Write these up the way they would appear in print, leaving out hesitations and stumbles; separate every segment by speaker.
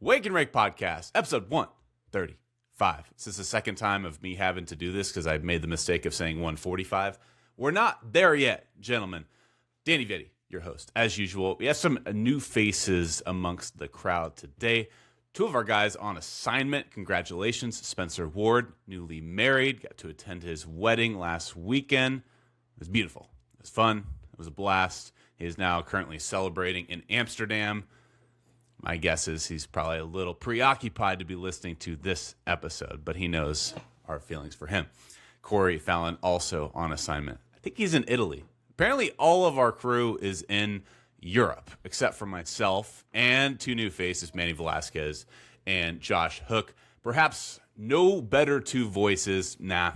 Speaker 1: Wake and Rake Podcast, episode 135. This is the second time of me having to do this because I've made the mistake of saying 145. We're not there yet, gentlemen. Danny Vitti, your host. As usual, we have some new faces amongst the crowd today. Two of our guys on assignment. Congratulations, Spencer Ward, newly married. Got to attend his wedding last weekend. It was beautiful. It was fun. It was a blast. He is now currently celebrating in Amsterdam. My guess is he's probably a little preoccupied to be listening to this episode, but he knows our feelings for him. Corey Fallon also on assignment. I think he's in Italy. Apparently all of our crew is in Europe, except for myself and two new faces, Manny Velasquez and Josh Hook. Perhaps no better two voices. Nah,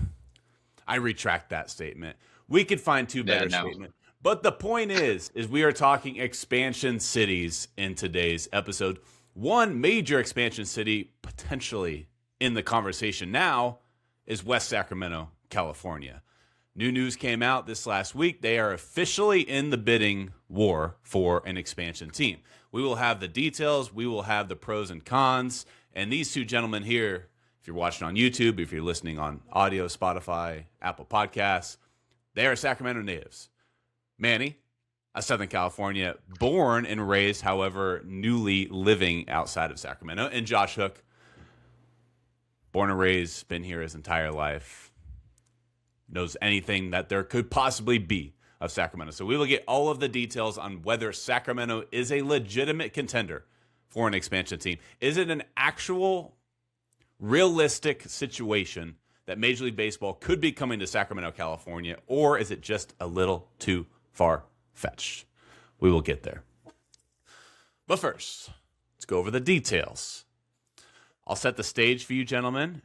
Speaker 1: I retract that statement. We could find two better statements. But the point is we are talking expansion cities in today's episode. One major expansion city potentially in the conversation now is West Sacramento, California. New news came out this last week. They are officially in the bidding war for an expansion team. We will have the details. We will have the pros and cons. And these two gentlemen here, if you're watching on YouTube, if you're listening on audio, Spotify, Apple Podcasts, they are Sacramento natives. Manny, a Southern California, born and raised, however, newly living outside of Sacramento. And Josh Hook, born and raised, been here his entire life, knows anything that there could possibly be of Sacramento. So we will get all of the details on whether Sacramento is a legitimate contender for an expansion team. Is it an actual, realistic situation that Major League Baseball could be coming to Sacramento, California, or is it just a little too far-fetched? We will get there. But first, let's go over the details. I'll set the stage for you, gentlemen,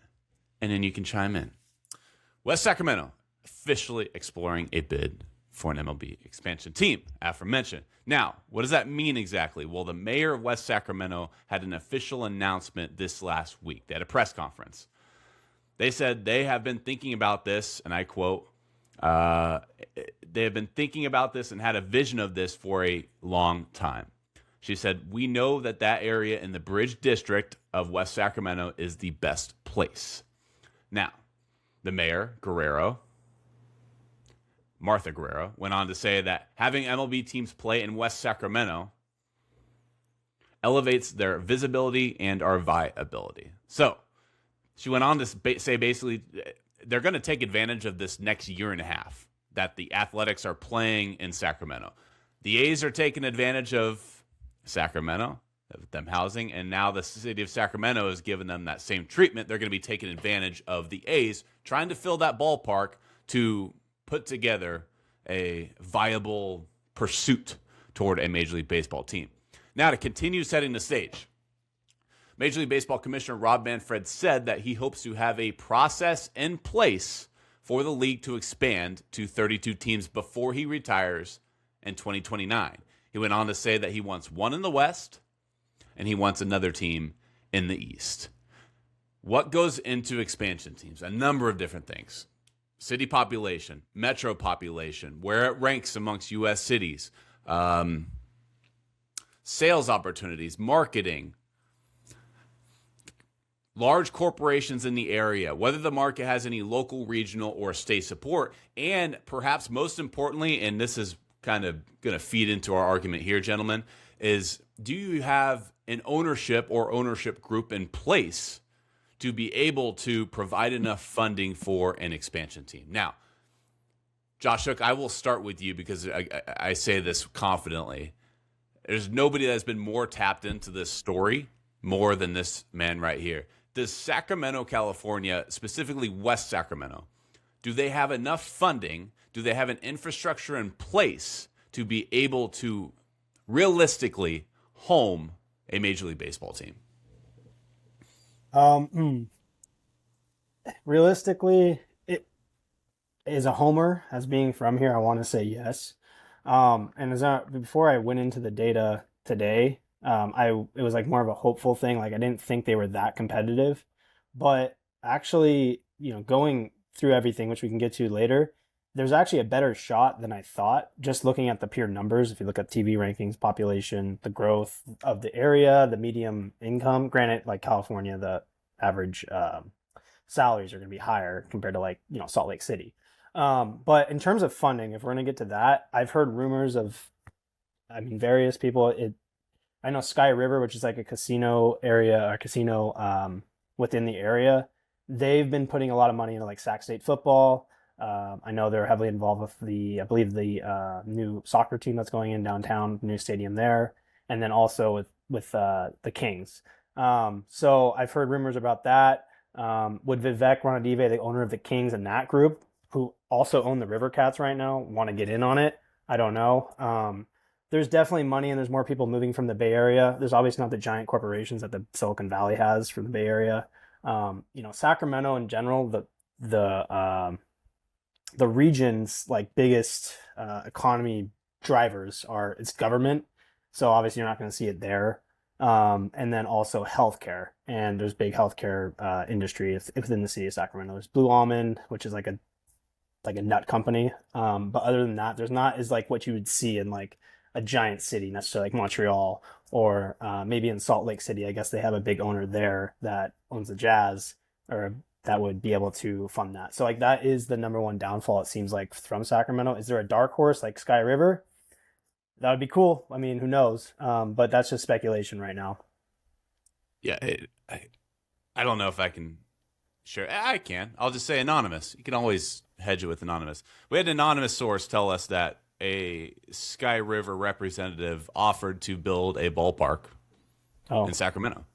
Speaker 1: and then you can chime in. West Sacramento officially exploring a bid for an MLB expansion team, aforementioned. Now, what does that mean exactly? Well, the mayor of West Sacramento had an official announcement this last week. They had a press conference. They said they have been thinking about this, and I quote, they have been thinking about this and had a vision of this for a long time. She said, we know that area in the Bridge District of West Sacramento is the best place. Now, the mayor, Martha Guerrero, went on to say that having MLB teams play in West Sacramento elevates their visibility and our viability. So she went on to say basically they're going to take advantage of this next year and a half that the Athletics are playing in Sacramento. The A's are taking advantage of Sacramento, of them housing, and now the city of Sacramento has given them that same treatment. They're going to be taking advantage of the A's, trying to fill that ballpark to put together a viable pursuit toward a Major League Baseball team. Now, to continue setting the stage, Major League Baseball Commissioner Rob Manfred said that he hopes to have a process in place for the league to expand to 32 teams before he retires in 2029. He went on to say that he wants one in the West and he wants another team in the East. What goes into expansion teams? A number of different things. City population, metro population, where it ranks amongst U.S. cities, sales opportunities, marketing, large corporations in the area, whether the market has any local, regional, or state support, and perhaps most importantly, and this is kind of going to feed into our argument here, gentlemen, is do you have an ownership or ownership group in place to be able to provide enough funding for an expansion team? Now, Josh Hook, I will start with you because I say this confidently. There's nobody that's been more tapped into this story more than this man right here. Does Sacramento, California, specifically West Sacramento, do they have enough funding? Do they have an infrastructure in place to be able to realistically home a Major League Baseball team?
Speaker 2: Realistically, it is a homer. As being from here, I want to say yes. Before I went into the data today, it was like more of a hopeful thing. Like I didn't think they were that competitive, but actually, going through everything, which we can get to later, there's actually a better shot than I thought. Just looking at the pure numbers, if you look at TV rankings, population, the growth of the area, the medium income. Granted, like California, the average salaries are going to be higher compared to like Salt Lake City. But in terms of funding, if we're going to get to that, I've heard rumors of, various people. I know Sky River, which is like a casino area, or casino within the area. They've been putting a lot of money into like Sac State football. I know they're heavily involved with I believe the new soccer team that's going in downtown, new stadium there, and then also with the Kings. So I've heard rumors about that. Would Vivek Ranadive, the owner of the Kings and that group, who also own the River Cats right now, want to get in on it? I don't know. There's definitely money, and there's more people moving from the Bay Area. There's obviously not the giant corporations that the Silicon Valley has for the Bay Area. Sacramento in general, the region's like biggest economy drivers are its government. So obviously you're not going to see it there. And then also healthcare, and there's big healthcare industry within the city of Sacramento. There's Blue Almond, which is like a nut company. But other than that, there's not as like what you would see in like a giant city necessarily, like Montreal or maybe in Salt Lake City. I guess they have a big owner there that owns the Jazz, or that would be able to fund that. So like that is the number one downfall, it seems like, from Sacramento. Is there a dark horse like Sky River? That would be cool. I mean, who knows? But that's just speculation right now.
Speaker 1: Yeah, I don't know if I can share. I can. I'll just say anonymous. You can always hedge it with anonymous. We had an anonymous source tell us that a Sky River representative offered to build a ballpark in Sacramento.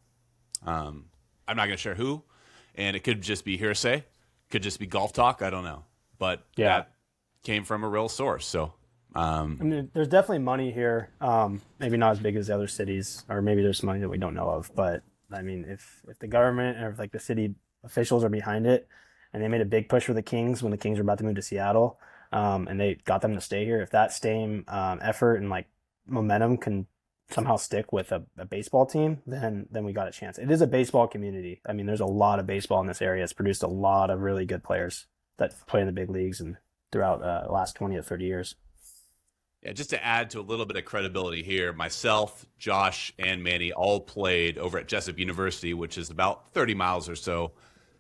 Speaker 1: I'm not going to share who, and it could just be hearsay, could just be golf talk. I don't know, but that came from a real source. So,
Speaker 2: there's definitely money here. Maybe not as big as the other cities, or maybe there's money that we don't know of. But I mean, if the government or if like the city officials are behind it, and they made a big push for the Kings when the Kings were about to move to Seattle, and they got them to stay here. If that same effort and like momentum can somehow stick with a baseball team, then we got a chance. It is a baseball community. I mean, there's a lot of baseball in this area. It's produced a lot of really good players that play in the big leagues and throughout the last 20 to 30 years.
Speaker 1: Yeah, just to add to a little bit of credibility here, myself, Josh, and Manny all played over at Jessup University, which is about 30 miles or so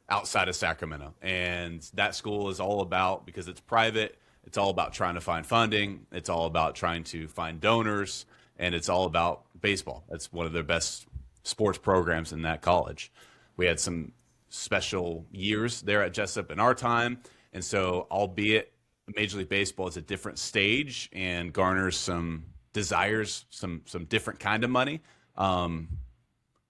Speaker 1: outside of Sacramento. And that school is all about, because it's private, it's all about trying to find funding. It's all about trying to find donors. And it's all about baseball. That's one of their best sports programs in that college. We had some special years there at Jessup in our time. And so, albeit Major League Baseball is a different stage and garners some desires, some different kind of money,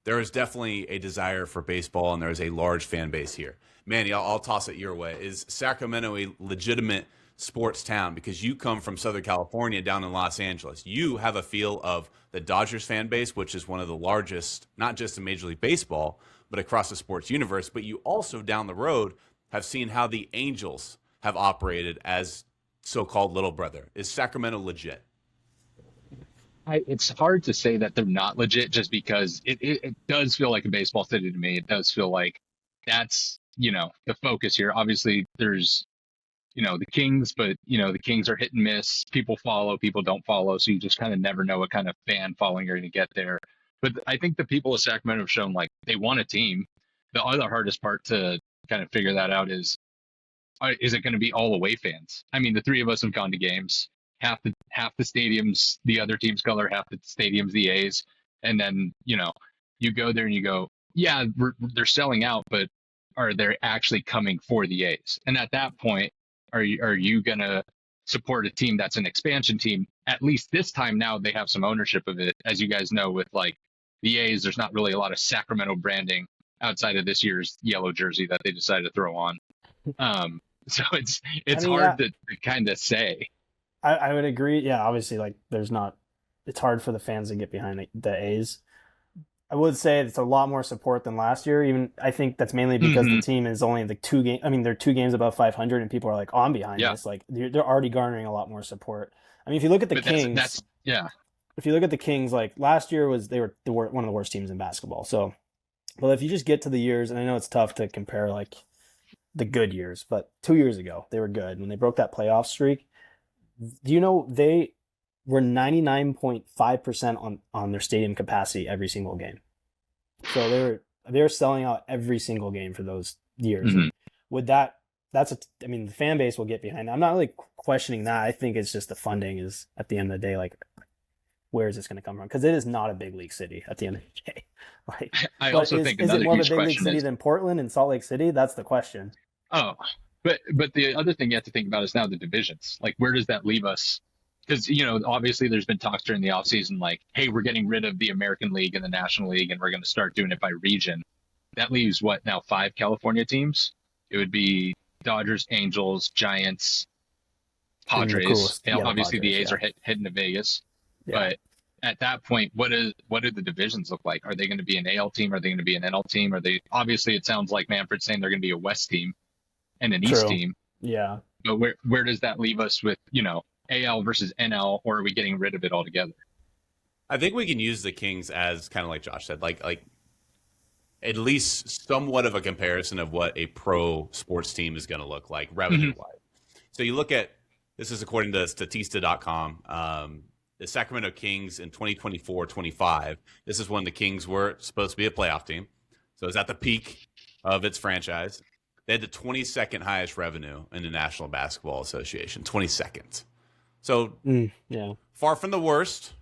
Speaker 1: there is definitely a desire for baseball, and there is a large fan base here. Manny, I'll toss it your way. Is Sacramento a legitimate sports town? Because you come from Southern California down in Los Angeles. You have a feel of the Dodgers fan base, which is one of the largest, not just in Major League Baseball, but across the sports universe. But you also down the road have seen how the Angels have operated as so-called little brother. Is Sacramento legit?
Speaker 3: It's hard to say that they're not legit, just because it does feel like a baseball city to me. It does feel like that's, the focus here. Obviously, there's, the Kings, but, the Kings are hit and miss. People follow, people don't follow. So you just kind of never know what kind of fan following you're going to get there. But I think the people of Sacramento have shown like they want a team. The other hardest part to kind of figure that out is it going to be all away fans? I mean, the three of us have gone to games. Half the stadiums, the other team's color, half the stadiums, the A's. And then, you go there and you go, yeah, they're selling out, but are they actually coming for the A's? And at that point, are you going to support a team that's an expansion team? At least this time now they have some ownership of it. As you guys know, with like the A's, there's not really a lot of Sacramento branding outside of this year's yellow jersey that they decided to throw on. So it's hard to kind of say.
Speaker 2: I would agree. Yeah, obviously, like it's hard for the fans to get behind the A's. I would say it's a lot more support than last year. Even I think that's mainly because the team is only like 2 games. I mean, they're 2 games above 500, and people are like, I'm behind this. Like they're already garnering a lot more support. I mean, if you look at the Kings, if you look at the Kings, like last year they were one of the worst teams in basketball. So, but if you just get to the years, and I know it's tough to compare like the good years, but 2 years ago they were good when they broke that playoff streak. Do you know they were 99.5% on their stadium capacity every single game? So they're selling out every single game for those years.
Speaker 3: Mhm.
Speaker 2: Would that's the fan base will get behind that. I'm not really questioning that. I think it's just the funding is at the end of the day, like, where is this going to come from? Because it is not a big league city at the end of the day. Like,
Speaker 3: I also think
Speaker 2: is
Speaker 3: another
Speaker 2: it more of a
Speaker 3: huge
Speaker 2: big league
Speaker 3: question
Speaker 2: city
Speaker 3: is,
Speaker 2: than Portland and Salt Lake City? That's the question.
Speaker 3: oh, but the other thing you have to think about is now the divisions. Like, where does that leave us? Because, obviously there's been talks during the offseason like, hey, we're getting rid of the American League and the National League, and we're going to start doing it by region. That leaves what now, 5 California teams? It would be Dodgers, Angels, Giants, Padres. Obviously, the A's are heading to Vegas. Yeah. But at that point, what do the divisions look like? Are they going to be an AL team? Are they going to be an NL team? Obviously, it sounds like Manfred's saying they're going to be a West team and an East team.
Speaker 2: Yeah.
Speaker 3: But where does that leave us with, AL versus NL, or are we getting rid of it altogether?
Speaker 1: I think we can use the Kings as kind of like Josh said, like at least somewhat of a comparison of what a pro sports team is going to look like revenue-wise. So you look at, this is according to Statista.com, the Sacramento Kings in 2024-25, this is when the Kings were supposed to be a playoff team. So it's at the peak of its franchise. They had the 22nd highest revenue in the National Basketball Association, 22nd. So far from the worst,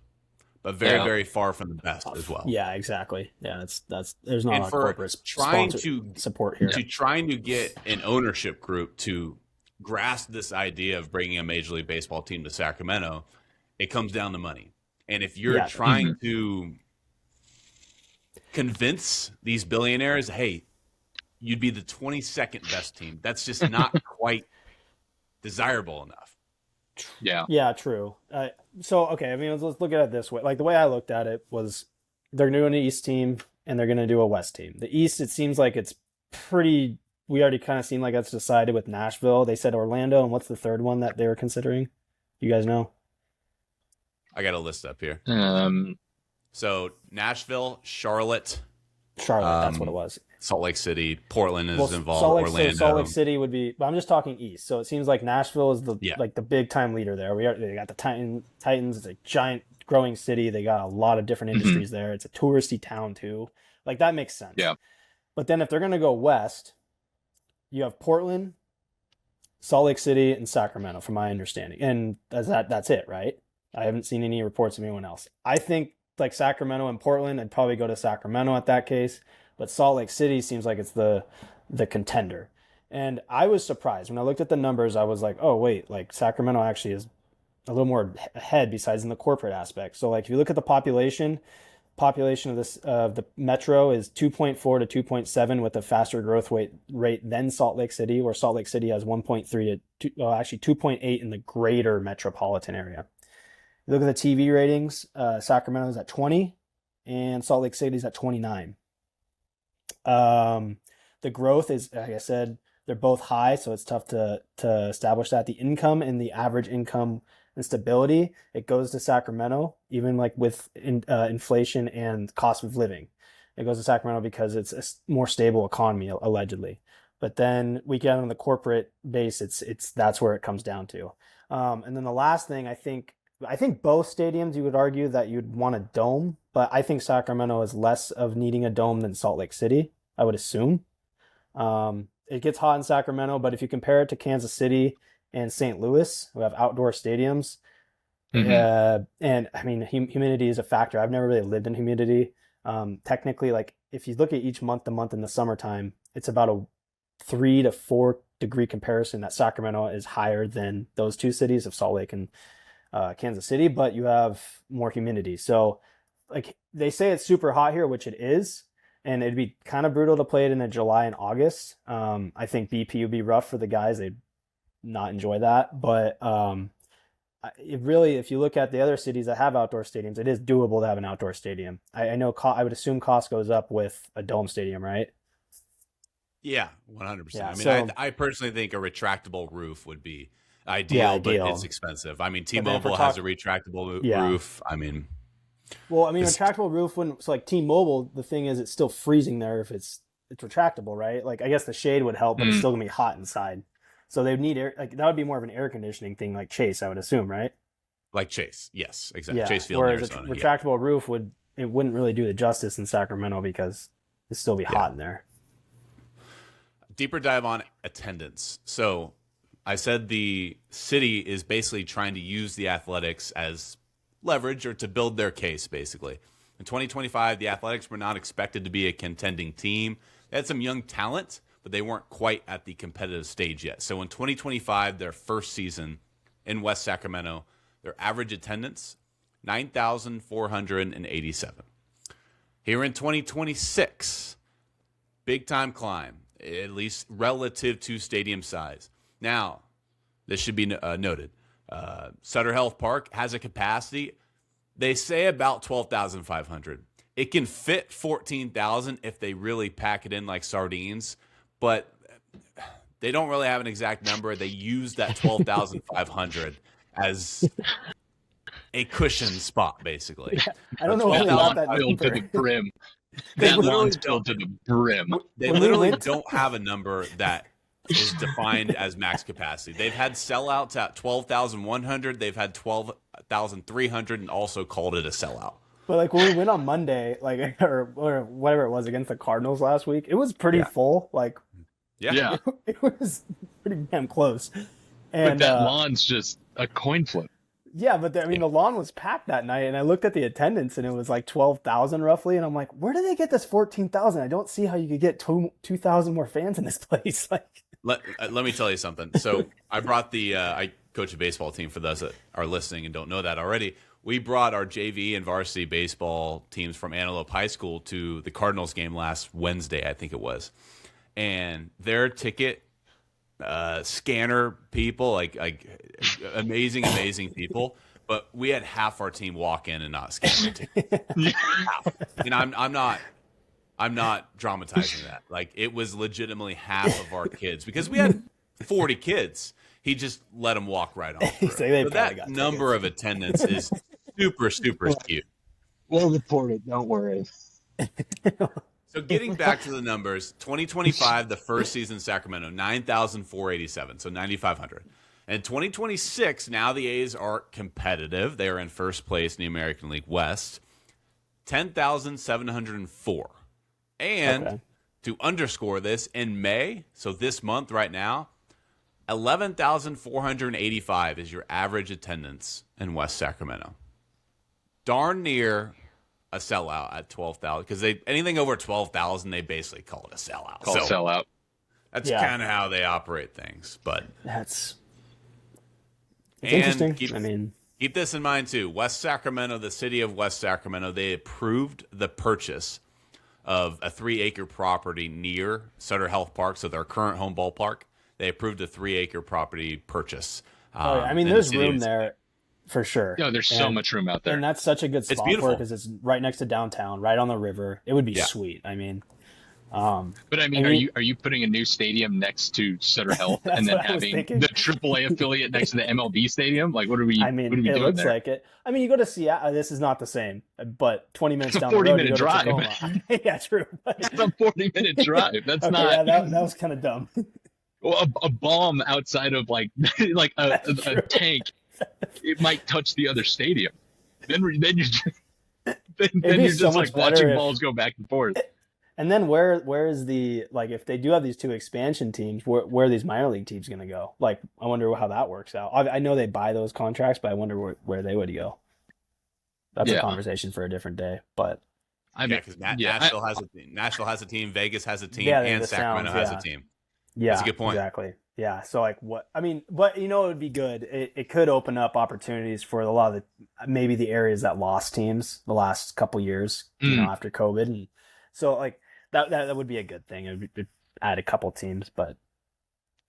Speaker 1: but very, very far from the best as well.
Speaker 2: Yeah, exactly. Yeah, that's there's not a lot of corporate support here.
Speaker 1: Trying to get an ownership group to grasp this idea of bringing a Major League Baseball team to Sacramento, it comes down to money. And if you're trying to convince these billionaires, hey, you'd be the 22nd best team, that's just not quite desirable enough.
Speaker 2: Yeah, true. Okay, I mean, let's look at it this way. Like, the way I looked at it was they're doing an East team and they're going to do a West team. The East, it seems like it's pretty, we already kind of seem like that's decided with Nashville. They said Orlando, and what's the third one that they were considering? You guys know?
Speaker 1: I got a list up here. So Nashville, Charlotte,
Speaker 2: that's what it was.
Speaker 1: Salt Lake City, Portland is involved. Orlando.
Speaker 2: Salt Lake City would be, but I'm just talking East. So it seems like Nashville is the big time leader there. They got the Titans. It's a giant growing city. They got a lot of different industries there. It's a touristy town too. Like, that makes sense.
Speaker 3: Yeah.
Speaker 2: But then if they're gonna go west, you have Portland, Salt Lake City, and Sacramento, from my understanding. And that's it, right? I haven't seen any reports of anyone else. I think like Sacramento and Portland, I'd probably go to Sacramento at that case. But Salt Lake City seems like it's the contender. And I was surprised. When I looked at the numbers, I was like, oh, wait, like Sacramento actually is a little more ahead besides in the corporate aspect. So like if you look at the population of the metro is 2.4 to 2.7 with a faster growth rate than Salt Lake City, where Salt Lake City has 1.3 to actually 2.8 in the greater metropolitan area. You look at the TV ratings, Sacramento is at 20 and Salt Lake City is at 29. The growth is, like I said, they're both high, so it's tough to establish that. The income and the average income and stability, it goes to Sacramento, even like with inflation and cost of living. It goes to Sacramento because it's a more stable economy, allegedly. But then we get on the corporate base, that's where it comes down to. And then the last thing, I think both stadiums, you would argue that you'd want a dome, but I think Sacramento is less of needing a dome than Salt Lake City, I would assume. It gets hot in Sacramento, but if you compare it to Kansas City and St. Louis, who have outdoor stadiums, and I mean, humidity is a factor. I've never really lived in humidity. Technically, like if you look at each month to month in the summertime, it's about a 3 to 4 degree comparison that Sacramento is higher than those two cities of Salt Lake and Kansas City, but you have more humidity. So like they say it's super hot here, which it is, and it'd be kind of brutal to play it in July and August. I think BP would be rough for the guys. They'd not enjoy that, but if you look at the other cities that have outdoor stadiums, it is doable to have an outdoor stadium. I know I would assume cost goes up with a dome stadium, right?
Speaker 1: Yeah, 100%.
Speaker 2: Yeah,
Speaker 1: I mean, I personally think a retractable roof would be ideal, but it's expensive. I mean, T-Mobile has a retractable roof. I mean,
Speaker 2: retractable roof wouldn't. So like T-Mobile, the thing is, it's still freezing there if it's it's retractable, right? Like I guess the shade would help, but it's still gonna be hot inside. So they would need air. Like that would be more of an air conditioning thing, like Chase, I would assume, right?
Speaker 1: Like Chase, yes, exactly.
Speaker 2: Yeah.
Speaker 1: Chase Field in
Speaker 2: Whereas
Speaker 1: Arizona.
Speaker 2: a retractable roof wouldn't really do the justice in Sacramento because it'd still be hot in there.
Speaker 1: Deeper dive on attendance. So I said the city is basically trying to use the Athletics as leverage or to build their case, basically. In 2025, the Athletics were not expected to be a contending team. They had some young talent, but they weren't quite at the competitive stage yet. So in 2025, their first season in West Sacramento, their average attendance, 9,487. Here in 2026, big time climb, at least relative to stadium size. Now, this should be noted. Sutter Health Park has a capacity, they say about 12,500. It can fit 14,000 if they really pack it in like sardines, but they don't really have an exact number. They use that 12,500 as a cushion spot, basically.
Speaker 2: Yeah, I don't know why they got that
Speaker 3: filled to the
Speaker 2: number.
Speaker 3: brim.
Speaker 1: They
Speaker 3: That
Speaker 1: literally
Speaker 3: lawn's filled to the brim.
Speaker 1: They literally don't have a number that is defined as max capacity. They've had sellouts at 12,100. They've had 12,300 and also called it a sellout.
Speaker 2: But like when we went on Monday, like or whatever it was against the Cardinals last week, it was pretty full. Like,
Speaker 3: Yeah.
Speaker 2: it was pretty damn close.
Speaker 3: But
Speaker 2: And
Speaker 3: that lawn's just a coin flip.
Speaker 2: yeah, but the lawn was packed that night, and I looked at the attendance, and it was like 12,000 roughly, and I'm like, where do they get this 14,000? I don't see how you could get 2,000 more fans in this place. Like,
Speaker 1: Let me tell you something. So I brought I coach a baseball team for those that are listening and don't know that already. We brought our JV and varsity baseball teams from Antelope High School to the Cardinals game last Wednesday, I think it was. And their ticket scanner people, like amazing people, but we had half our team walk in and not scan their ticket. Half. And I'm not dramatizing that. Like it was legitimately half of our kids because we had 40 kids. He just let them walk right on through. So that number of attendance is super cute.
Speaker 4: We'll report it. Don't worry.
Speaker 1: So getting back to the numbers, 2025, the first season in Sacramento, 9,487, so 9,500. And 2026, now the A's are competitive. They are in first place in the American League West, 10,704. And to underscore this, in May, so this month right now, 11,485 is your average attendance in West Sacramento. Darn near a sellout at 12,000 because anything over 12,000 they basically call it a sellout.
Speaker 3: Sellout.
Speaker 1: That's kind of how they operate things. But
Speaker 2: it's interesting.
Speaker 1: Keep this in mind too. West Sacramento, the city of West Sacramento, they approved the purchase of a 3-acre property near Sutter Health Park, so their current home ballpark. They approved a 3-acre property purchase.
Speaker 2: There's room there for sure.
Speaker 3: No, there's so much room out there.
Speaker 2: And that's such a good spot for it because it's right next to downtown, right on the river. It would be sweet. But
Speaker 3: are you putting a new stadium next to Sutter Health and then having the AAA affiliate next to the MLB stadium? Like, what are we?
Speaker 2: It
Speaker 3: doing
Speaker 2: looks
Speaker 3: there?
Speaker 2: like it. You go to Seattle. This is not the same, but 20 minutes down the road,
Speaker 3: 40-minute drive.
Speaker 2: Yeah, true.
Speaker 3: It's a 40-minute drive. That's
Speaker 2: okay,
Speaker 3: not.
Speaker 2: Yeah, that was kind of dumb.
Speaker 3: Well, a bomb outside of like a tank, it might touch the other stadium. Then you're just like watching balls go back and forth.
Speaker 2: And then where is the, like, if they do have these two expansion teams, where are these minor league teams going to go? Like, I wonder how that works out. I know they buy those contracts, but I wonder where they would go. That's a conversation for a different day. But
Speaker 1: because Nashville has a team, Vegas has a team, and Sacramento has a team.
Speaker 2: Yeah,
Speaker 1: that's a good point.
Speaker 2: Exactly. Yeah. So like but it would be good. It could open up opportunities for a lot of maybe the areas that lost teams the last couple years, after COVID. And so like that would be a good thing. It would add a couple teams, but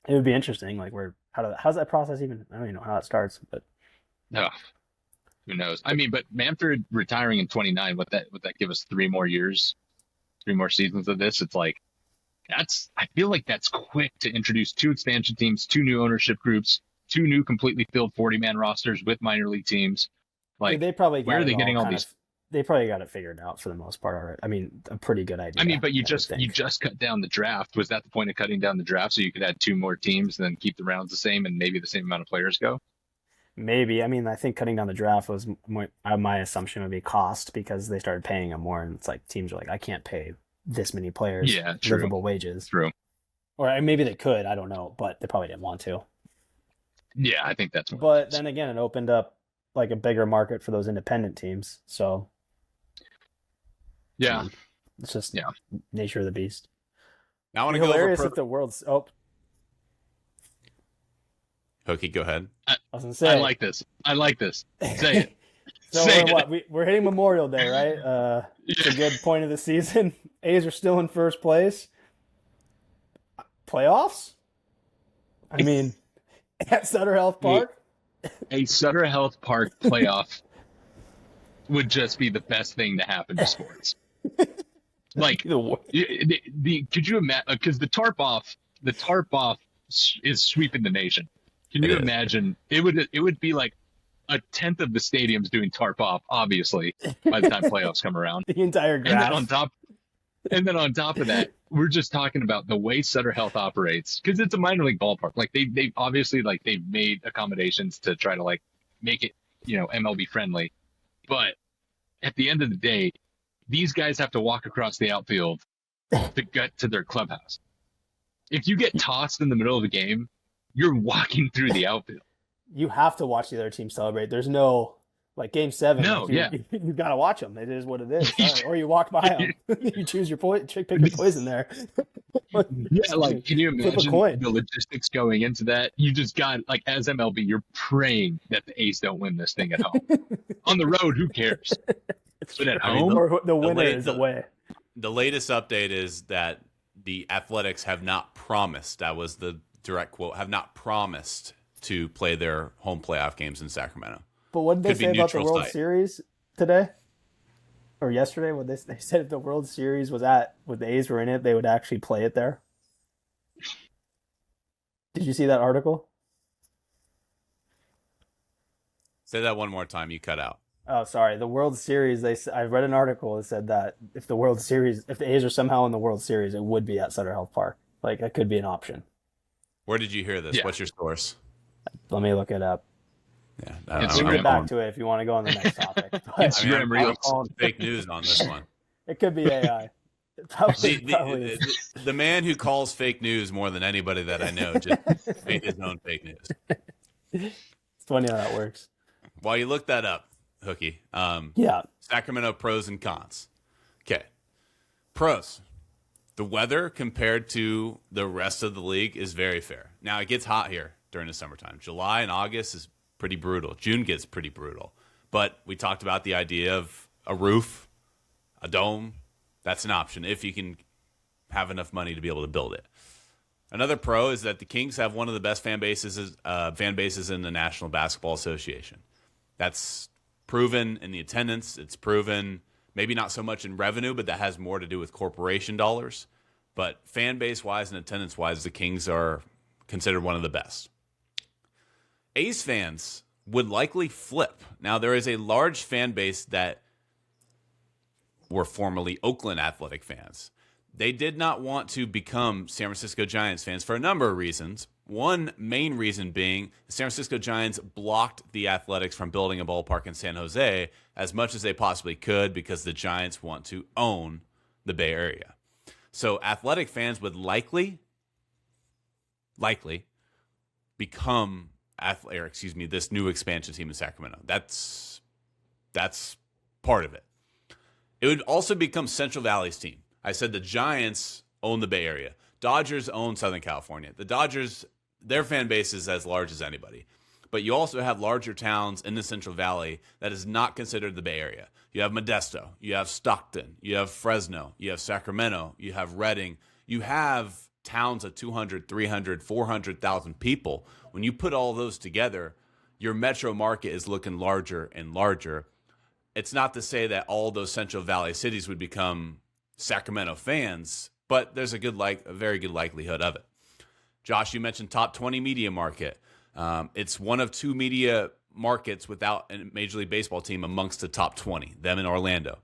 Speaker 2: it would be interesting. Like how's that process even? I don't even know how it starts, but
Speaker 3: who knows? But Manfred retiring in 29, would that give us 3 more years, 3 more seasons of this? It's like, I feel like that's quick to introduce 2 expansion teams, 2 new ownership groups, 2 new completely filled 40-man rosters with minor league teams. Like,
Speaker 2: they probably
Speaker 3: where are they getting all these?
Speaker 2: they probably got it figured out for the most part already. I mean, a pretty good idea.
Speaker 3: I mean, but you
Speaker 2: think.
Speaker 3: just cut down the draft. Was that the point of cutting down the draft so you could add 2 more teams and then keep the rounds the same and maybe the same amount of players go?
Speaker 2: Maybe. I mean, I think cutting down the draft was my assumption would be cost because they started paying them more, and it's like teams are like, I can't pay this many players livable wages.
Speaker 3: True.
Speaker 2: Or maybe they could. I don't know, but they probably didn't want to.
Speaker 3: Yeah, I think that's what
Speaker 2: But then again, it opened up like a bigger market for those independent teams. So
Speaker 3: yeah,
Speaker 2: it's just nature of the beast.
Speaker 1: Now I want to go over
Speaker 2: if the world's
Speaker 1: Hookie, go ahead.
Speaker 2: I was gonna say
Speaker 3: I like this. Say it.
Speaker 2: So we're hitting Memorial Day, right? It's a good point of the season. A's are still in first place. Playoffs? I mean, at Sutter Health Park?
Speaker 3: A Sutter Health Park playoff would just be the best thing to happen to sports. Like, could you imagine? Because the tarp off is sweeping the nation. Can you imagine? It would be like a tenth of the stadiums doing tarp off, obviously, by the time playoffs come around.
Speaker 2: The entire grass.
Speaker 3: And then on top of that, we're just talking about the way Sutter Health operates, because it's a minor league ballpark. Like they obviously they've made accommodations to try to like make it, MLB friendly. But at the end of the day, these guys have to walk across the outfield to get to their clubhouse. If you get tossed in the middle of a game, you're walking through the outfield.
Speaker 2: You have to watch the other team celebrate. There's no like Game 7.
Speaker 3: No,
Speaker 2: you got to watch them. It is what it is. Or you walk by them. You choose your pick your poison there.
Speaker 3: Yeah, like can you imagine the logistics going into that? You just got like as MLB, you're praying that the A's don't win this thing at home. On the road, who cares? But at home,
Speaker 2: or the winner is away.
Speaker 1: The latest update is that the Athletics have not promised. That was the direct quote. Have not promised to play their home playoff games in Sacramento.
Speaker 2: But what did they say about the World Series today? Or yesterday? What they said if the World Series was with the A's were in it, they would actually play it there. Did you see that article?
Speaker 1: Say that one more time. You cut out.
Speaker 2: Oh, sorry. The World Series. I read an article that said that if the A's are somehow in the World Series, it would be at Sutter Health Park. Like that could be an option.
Speaker 1: Where did you hear this?
Speaker 3: Yeah.
Speaker 1: What's your source?
Speaker 2: Let me look it up.
Speaker 1: Yeah,
Speaker 2: we can get back to it if you want to go on the next topic.
Speaker 1: I'll fake news on this one.
Speaker 2: It could be AI. Probably
Speaker 1: the man who calls fake news more than anybody that I know just made his own fake news.
Speaker 2: It's funny how that works.
Speaker 1: While you look that up, Hookie, Sacramento pros and cons. Okay. Pros. The weather compared to the rest of the league is very fair. Now, it gets hot here during the summertime. July and August is pretty brutal. June gets pretty brutal. But we talked about the idea of a roof, a dome. That's an option if you can have enough money to be able to build it. Another pro is that the Kings have one of the best fan bases in the National Basketball Association. That's proven in the attendance. It's proven maybe not so much in revenue, but that has more to do with corporation dollars. But fan base-wise and attendance-wise, the Kings are considered one of the best. A's fans would likely flip. Now, there is a large fan base that were formerly Oakland Athletic fans. They did not want to become San Francisco Giants fans for a number of reasons. One main reason being the San Francisco Giants blocked the Athletics from building a ballpark in San Jose as much as they possibly could because the Giants want to own the Bay Area. So Athletic fans would likely become this new expansion team in Sacramento. That's part of it. It would also become Central Valley's team. I said the Giants own the Bay Area. Dodgers own Southern California. The Dodgers, their fan base is as large as anybody. But you also have larger towns in the Central Valley that is not considered the Bay Area. You have Modesto. You have Stockton. You have Fresno. You have Sacramento. You have Redding. You have towns of 200, 300, 400,000 people. When you put all those together, your metro market is looking larger and larger. It's not to say that all those Central Valley cities would become Sacramento fans, but there's a very good likelihood of it. Josh, you mentioned top 20 media market. It's one of two media markets without a Major League Baseball team amongst the top 20, them in Orlando.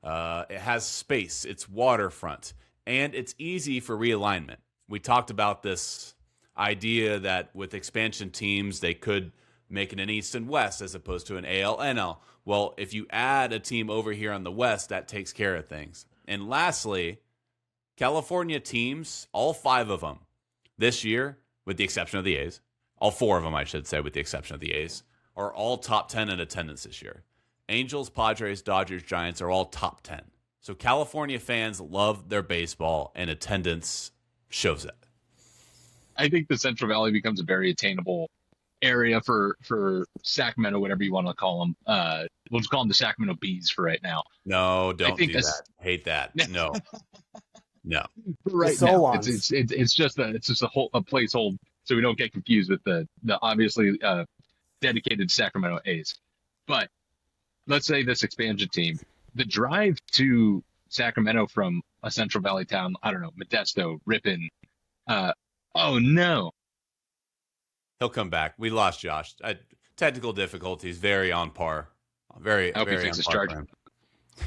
Speaker 1: It has space, it's waterfront, and it's easy for realignment. We talked about this idea that with expansion teams, they could make it an East and West as opposed to an AL, NL. Well, if you add a team over here on the West, that takes care of things. And lastly, California teams, all 5 of them this year, with the exception of the A's, all 4 of them, I should say, with the exception of the A's, are all top 10 in attendance this year. Angels, Padres, Dodgers, Giants are all top 10. So California fans love their baseball, and attendance shows it.
Speaker 3: I think the Central Valley becomes a very attainable area for Sacramento, whatever you want to call them. We'll just call them the Sacramento Bees for right now.
Speaker 1: No, don't do that. Hate that. No.
Speaker 3: Right now, it's just a placehold, so we don't get confused with the obviously dedicated Sacramento A's. But let's say this expansion team, the drive to Sacramento from a Central Valley town, I don't know, Modesto, Ripon. Oh no.
Speaker 1: He'll come back. We lost Josh. Technical difficulties, very on par. I hope he fixes charger.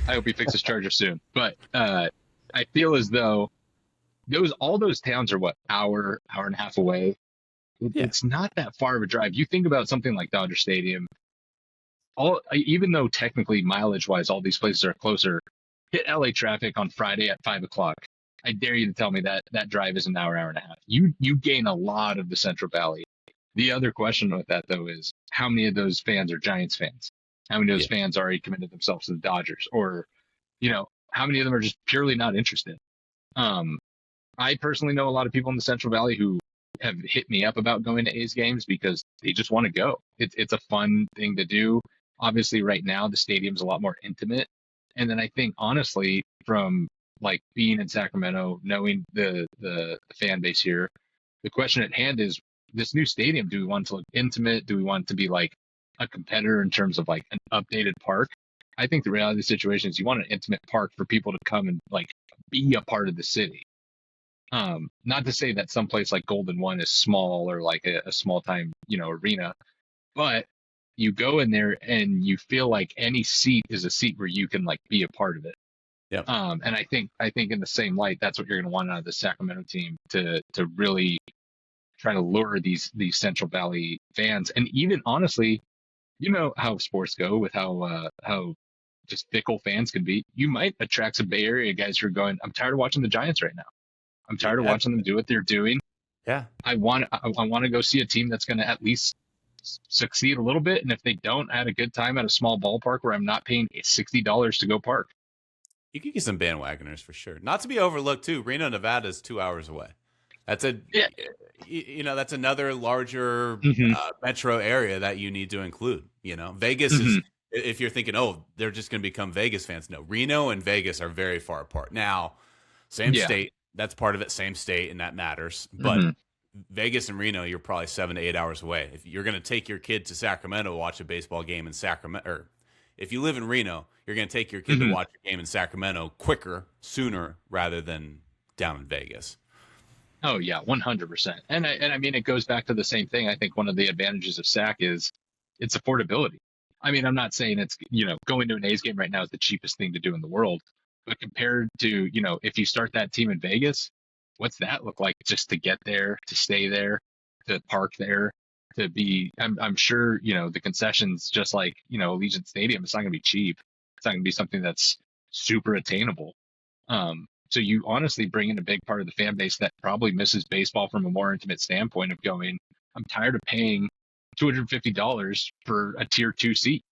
Speaker 3: I hope he fixes charger soon. But I feel as though all those towns are hour and a half away. It's not that far of a drive. You think about something like Dodger Stadium. Even though technically mileage-wise all these places are closer, hit LA traffic on Friday at 5 o'clock. I dare you to tell me that drive is an hour and a half. You gain a lot of the Central Valley. The other question with that, though, is how many of those fans are Giants fans? How many of those fans already committed themselves to the Dodgers? Or, how many of them are just purely not interested? I personally know a lot of people in the Central Valley who have hit me up about going to A's games because they just want to go. It's a fun thing to do. Obviously, right now, the stadium's a lot more intimate. And then I think, honestly, from being in Sacramento, knowing the fan base here, the question at hand is, this new stadium, do we want to look intimate? Do we want it to be like a competitor in terms of an updated park? I think the reality of the situation is you want an intimate park for people to come and be a part of the city. Not to say that someplace like Golden One is small or a small time, arena, but you go in there and you feel like any seat is a seat where you can be a part of it.
Speaker 1: Yeah.
Speaker 3: And I think in the same light, that's what you're going to want out of the Sacramento team to really try to lure these Central Valley fans. And even honestly, how sports go with how just fickle fans can be. You might attract some Bay Area guys who are going, I'm tired of watching the Giants right now. I'm tired of watching them do what they're doing.
Speaker 1: Yeah.
Speaker 3: I want to go see a team that's going to at least succeed a little bit. And if they don't, I had a good time at a small ballpark where I'm not paying $60 to go park.
Speaker 1: You could get some bandwagoners for sure. Not to be overlooked too. Reno, Nevada is 2 hours away. That's that's another larger metro area that you need to include. Vegas is, if you're thinking, they're just going to become Vegas fans. No, Reno and Vegas are very far apart. Now, same state, that's part of it, same state, and that matters. But Vegas and Reno, you're probably 7 to 8 hours away. If you're going to take your kid to Sacramento to watch a baseball game in Sacramento, or if you live in Reno, you're going to take your kid to watch a game in Sacramento sooner rather than down in Vegas.
Speaker 3: Oh yeah, 100%. And I mean, it goes back to the same thing. I think one of the advantages of SAC is its affordability. I mean, I'm not saying it's, going to an A's game right now is the cheapest thing to do in the world, but compared to, if you start that team in Vegas, what's that look like just to get there, to stay there, to park there, to be, I'm sure, the concessions, just like, Allegiant Stadium, it's not going to be cheap. It's not going to be something that's super attainable. So you honestly bring in a big part of the fan base that probably misses baseball from a more intimate standpoint of going, I'm tired of paying $250 for a tier 2 seat.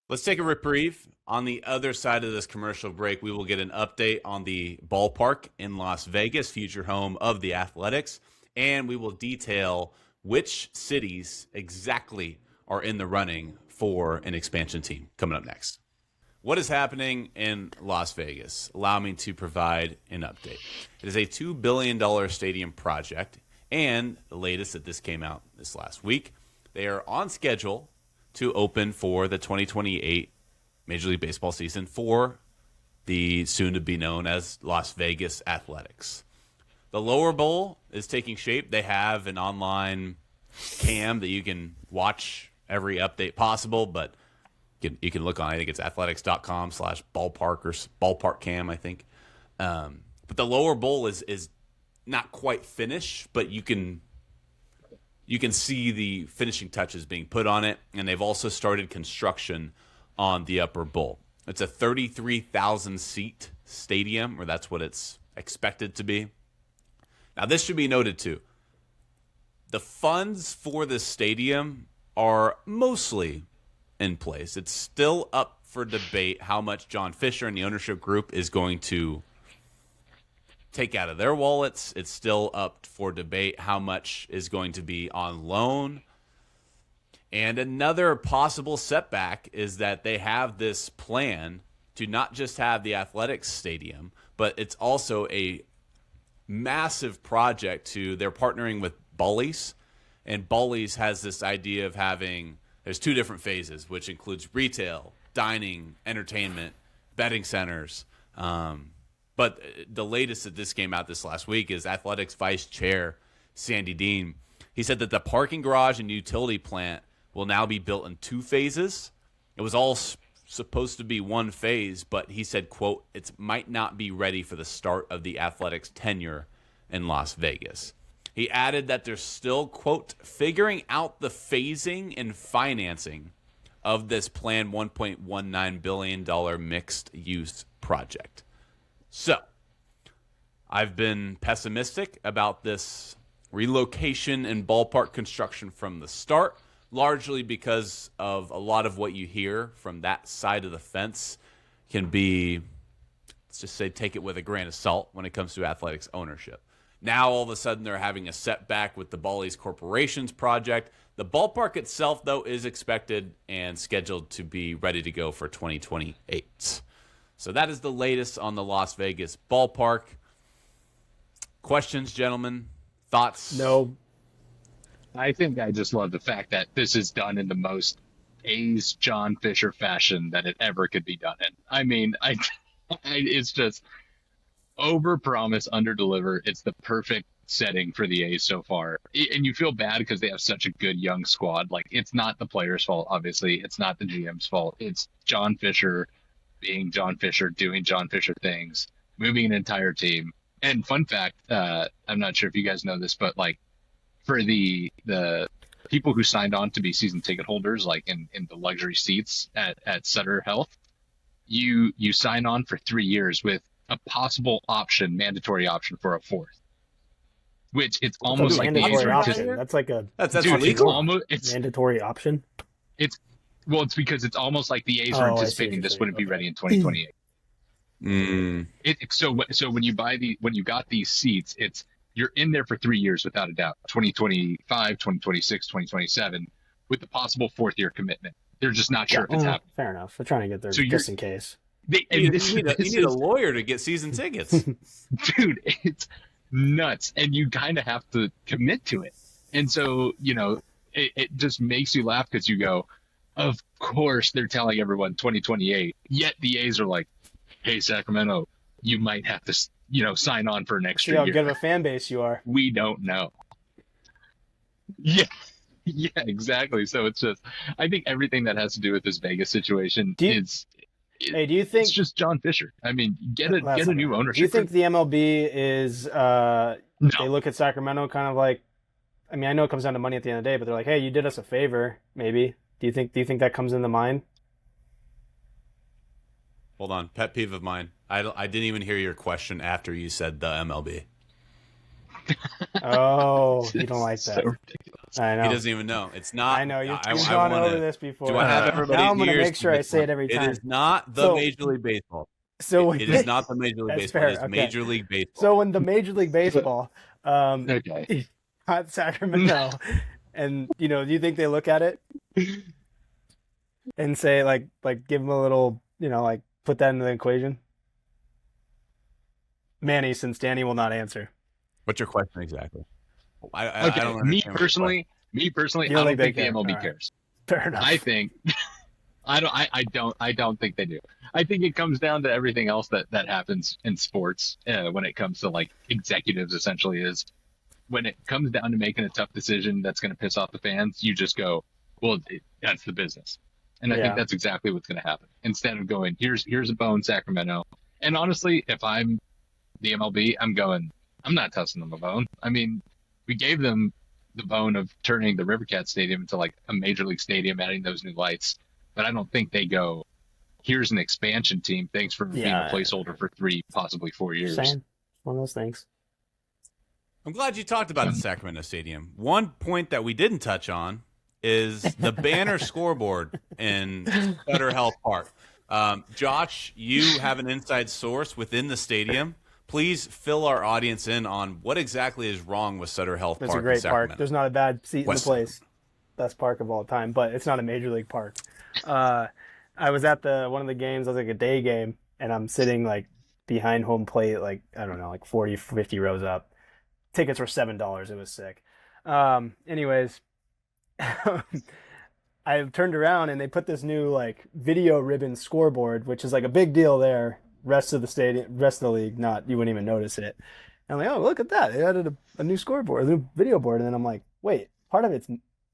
Speaker 1: Let's take a reprieve. On the other side of this commercial break, we will get an update on the ballpark in Las Vegas, future home of the Athletics, and we will detail which cities exactly are in the running for an expansion team coming up next. What is happening in Las Vegas? Allow me to provide an update. It is a $2 billion stadium project, and the latest that this came out this last week, they are on schedule to open for the 2028 Major League Baseball season for the soon-to-be known as Las Vegas Athletics. The lower bowl is taking shape. They have an online cam that you can watch every update possible, but you can look on, I think it's athletics.com/ballpark or ballpark cam, I think. But the lower bowl is not quite finished, but you can see the finishing touches being put on it, and they've also started construction on the upper bowl. It's a 33,000 seat stadium, or that's what it's expected to be. Now, this should be noted too. The funds for this stadium are mostly in place. It's still up for debate how much John Fisher and the ownership group is going to take out of their wallets. It's still up for debate how much is going to be on loan. And another possible setback is that they have this plan to not just have the athletics stadium, but it's also a massive project they're partnering with Bally's, and Bally's has this idea of there's two different phases, which includes retail, dining, entertainment, betting centers. But the latest that this came out this last week is Athletics Vice Chair Sandy Dean. He said that the parking garage and utility plant will now be built in 2 phases. It was all supposed to be 1 phase, but he said, quote, it might not be ready for the start of the Athletics tenure in Las Vegas. He added that they're still, quote, figuring out the phasing and financing of this planned $1.19 billion mixed-use project. So, I've been pessimistic about this relocation and ballpark construction from the start, largely because of a lot of what you hear from that side of the fence can be, let's just say, take it with a grain of salt when it comes to athletics ownership. Now, all of a sudden, they're having a setback with the Bally's Corporations project. The ballpark itself, though, is expected and scheduled to be ready to go for 2028. So that is the latest on the Las Vegas ballpark. Questions, gentlemen? Thoughts?
Speaker 2: No.
Speaker 3: I think I just love the fact that this is done in the most A's John Fisher fashion that it ever could be done in. I mean, it's just over promise, under deliver. It's the perfect setting for the A's so far. And you feel bad because they have such a good young squad. Like, it's not the players' fault, obviously. It's not the GM's fault. It's John Fisher being John Fisher, doing John Fisher things, moving an entire team. And fun fact, I'm not sure if you guys know this, but like for the people who signed on to be season ticket holders, like in the luxury seats at Sutter Health, you sign on for 3 years with a possible option, mandatory option for a 4th, which it's almost like the A's are
Speaker 2: option. That's like a
Speaker 1: that's
Speaker 3: dude,
Speaker 1: illegal.
Speaker 3: It's
Speaker 2: mandatory option.
Speaker 3: It's because it's almost like the A's are anticipating this wouldn't be ready in 2028. So when you got these seats, you're in there for 3 years without a doubt. 2025, 2026, 2027, with the possible 4th year commitment. They're just not sure if it's happening.
Speaker 2: Fair enough. They're trying to get there just in case.
Speaker 1: You need a lawyer to get season tickets.
Speaker 3: Dude, it's nuts. And you kind of have to commit to it. And so, it just makes you laugh because you go, of course they're telling everyone 2028. Yet the A's are like, hey, Sacramento, you might have to, sign on for an extra year.
Speaker 2: See how good of a fan base you are.
Speaker 3: We don't know. Yeah, exactly. So it's just, I think everything that has to do with this Vegas situation do you think it's just John Fisher? I mean, get a new ownership.
Speaker 2: Do you think the MLB is they look at Sacramento kind of like, I mean, I know it comes down to money at the end of the day, but they're like, hey, you did us a favor, maybe. Do you think that comes into mind?
Speaker 1: Hold on, pet peeve of mine. I didn't even hear your question after you said the MLB.
Speaker 2: Oh, you don't like that.
Speaker 3: So ridiculous.
Speaker 2: I know.
Speaker 3: He
Speaker 1: doesn't even know. It's not.
Speaker 2: I know. You've gone over this before.
Speaker 1: Do I have everybody?
Speaker 2: Now I'm going to make sure I say it every time.
Speaker 1: It is not the Major League Baseball.
Speaker 2: So
Speaker 1: it is not the Major League Baseball.
Speaker 2: Fair,
Speaker 1: it is Major League Baseball.
Speaker 2: So when the Major League Baseball got Sacramento, and do you think they look at it and say like give them a little, like put that into the equation? Manny, since Danny will not answer.
Speaker 1: What's your question exactly?
Speaker 3: I don't me personally, I don't think the MLB cares.
Speaker 2: Fair enough.
Speaker 3: I think I don't think they do. I think it comes down to everything else that happens in sports when it comes to like executives. Essentially, is when it comes down to making a tough decision that's going to piss off the fans, you just go, well, that's the business. And I think that's exactly what's going to happen. Instead of going, here's a bone, Sacramento. And honestly, if I'm the MLB, I'm not tossing them a bone. I mean, we gave them the bone of turning the Rivercat Stadium into like a major league stadium, adding those new lights. But I don't think they go, here's an expansion team. Thanks for being a placeholder for 3, possibly 4 years.
Speaker 2: Same. One of those things.
Speaker 1: I'm glad you talked about the Sacramento Stadium. One point that we didn't touch on is the banner scoreboard in Sutter Health Park. Josh, you have an inside source within the stadium. Please fill our audience in on what exactly is wrong with Sutter Health Park.
Speaker 2: It's a great park. There's not a bad seat in the place. Best park of all time, but it's not a major league park. I was at one of the games. I was like a day game, and I'm sitting like behind home plate, like I don't know, like 40, 50 rows up. Tickets were $7. It was sick. Anyways, I turned around and they put this new like video ribbon scoreboard, which is like a big deal there. Rest of the league, you wouldn't even notice it. And I'm like, oh, look at that. They added a new scoreboard, a new video board. And then I'm like, wait, part of it's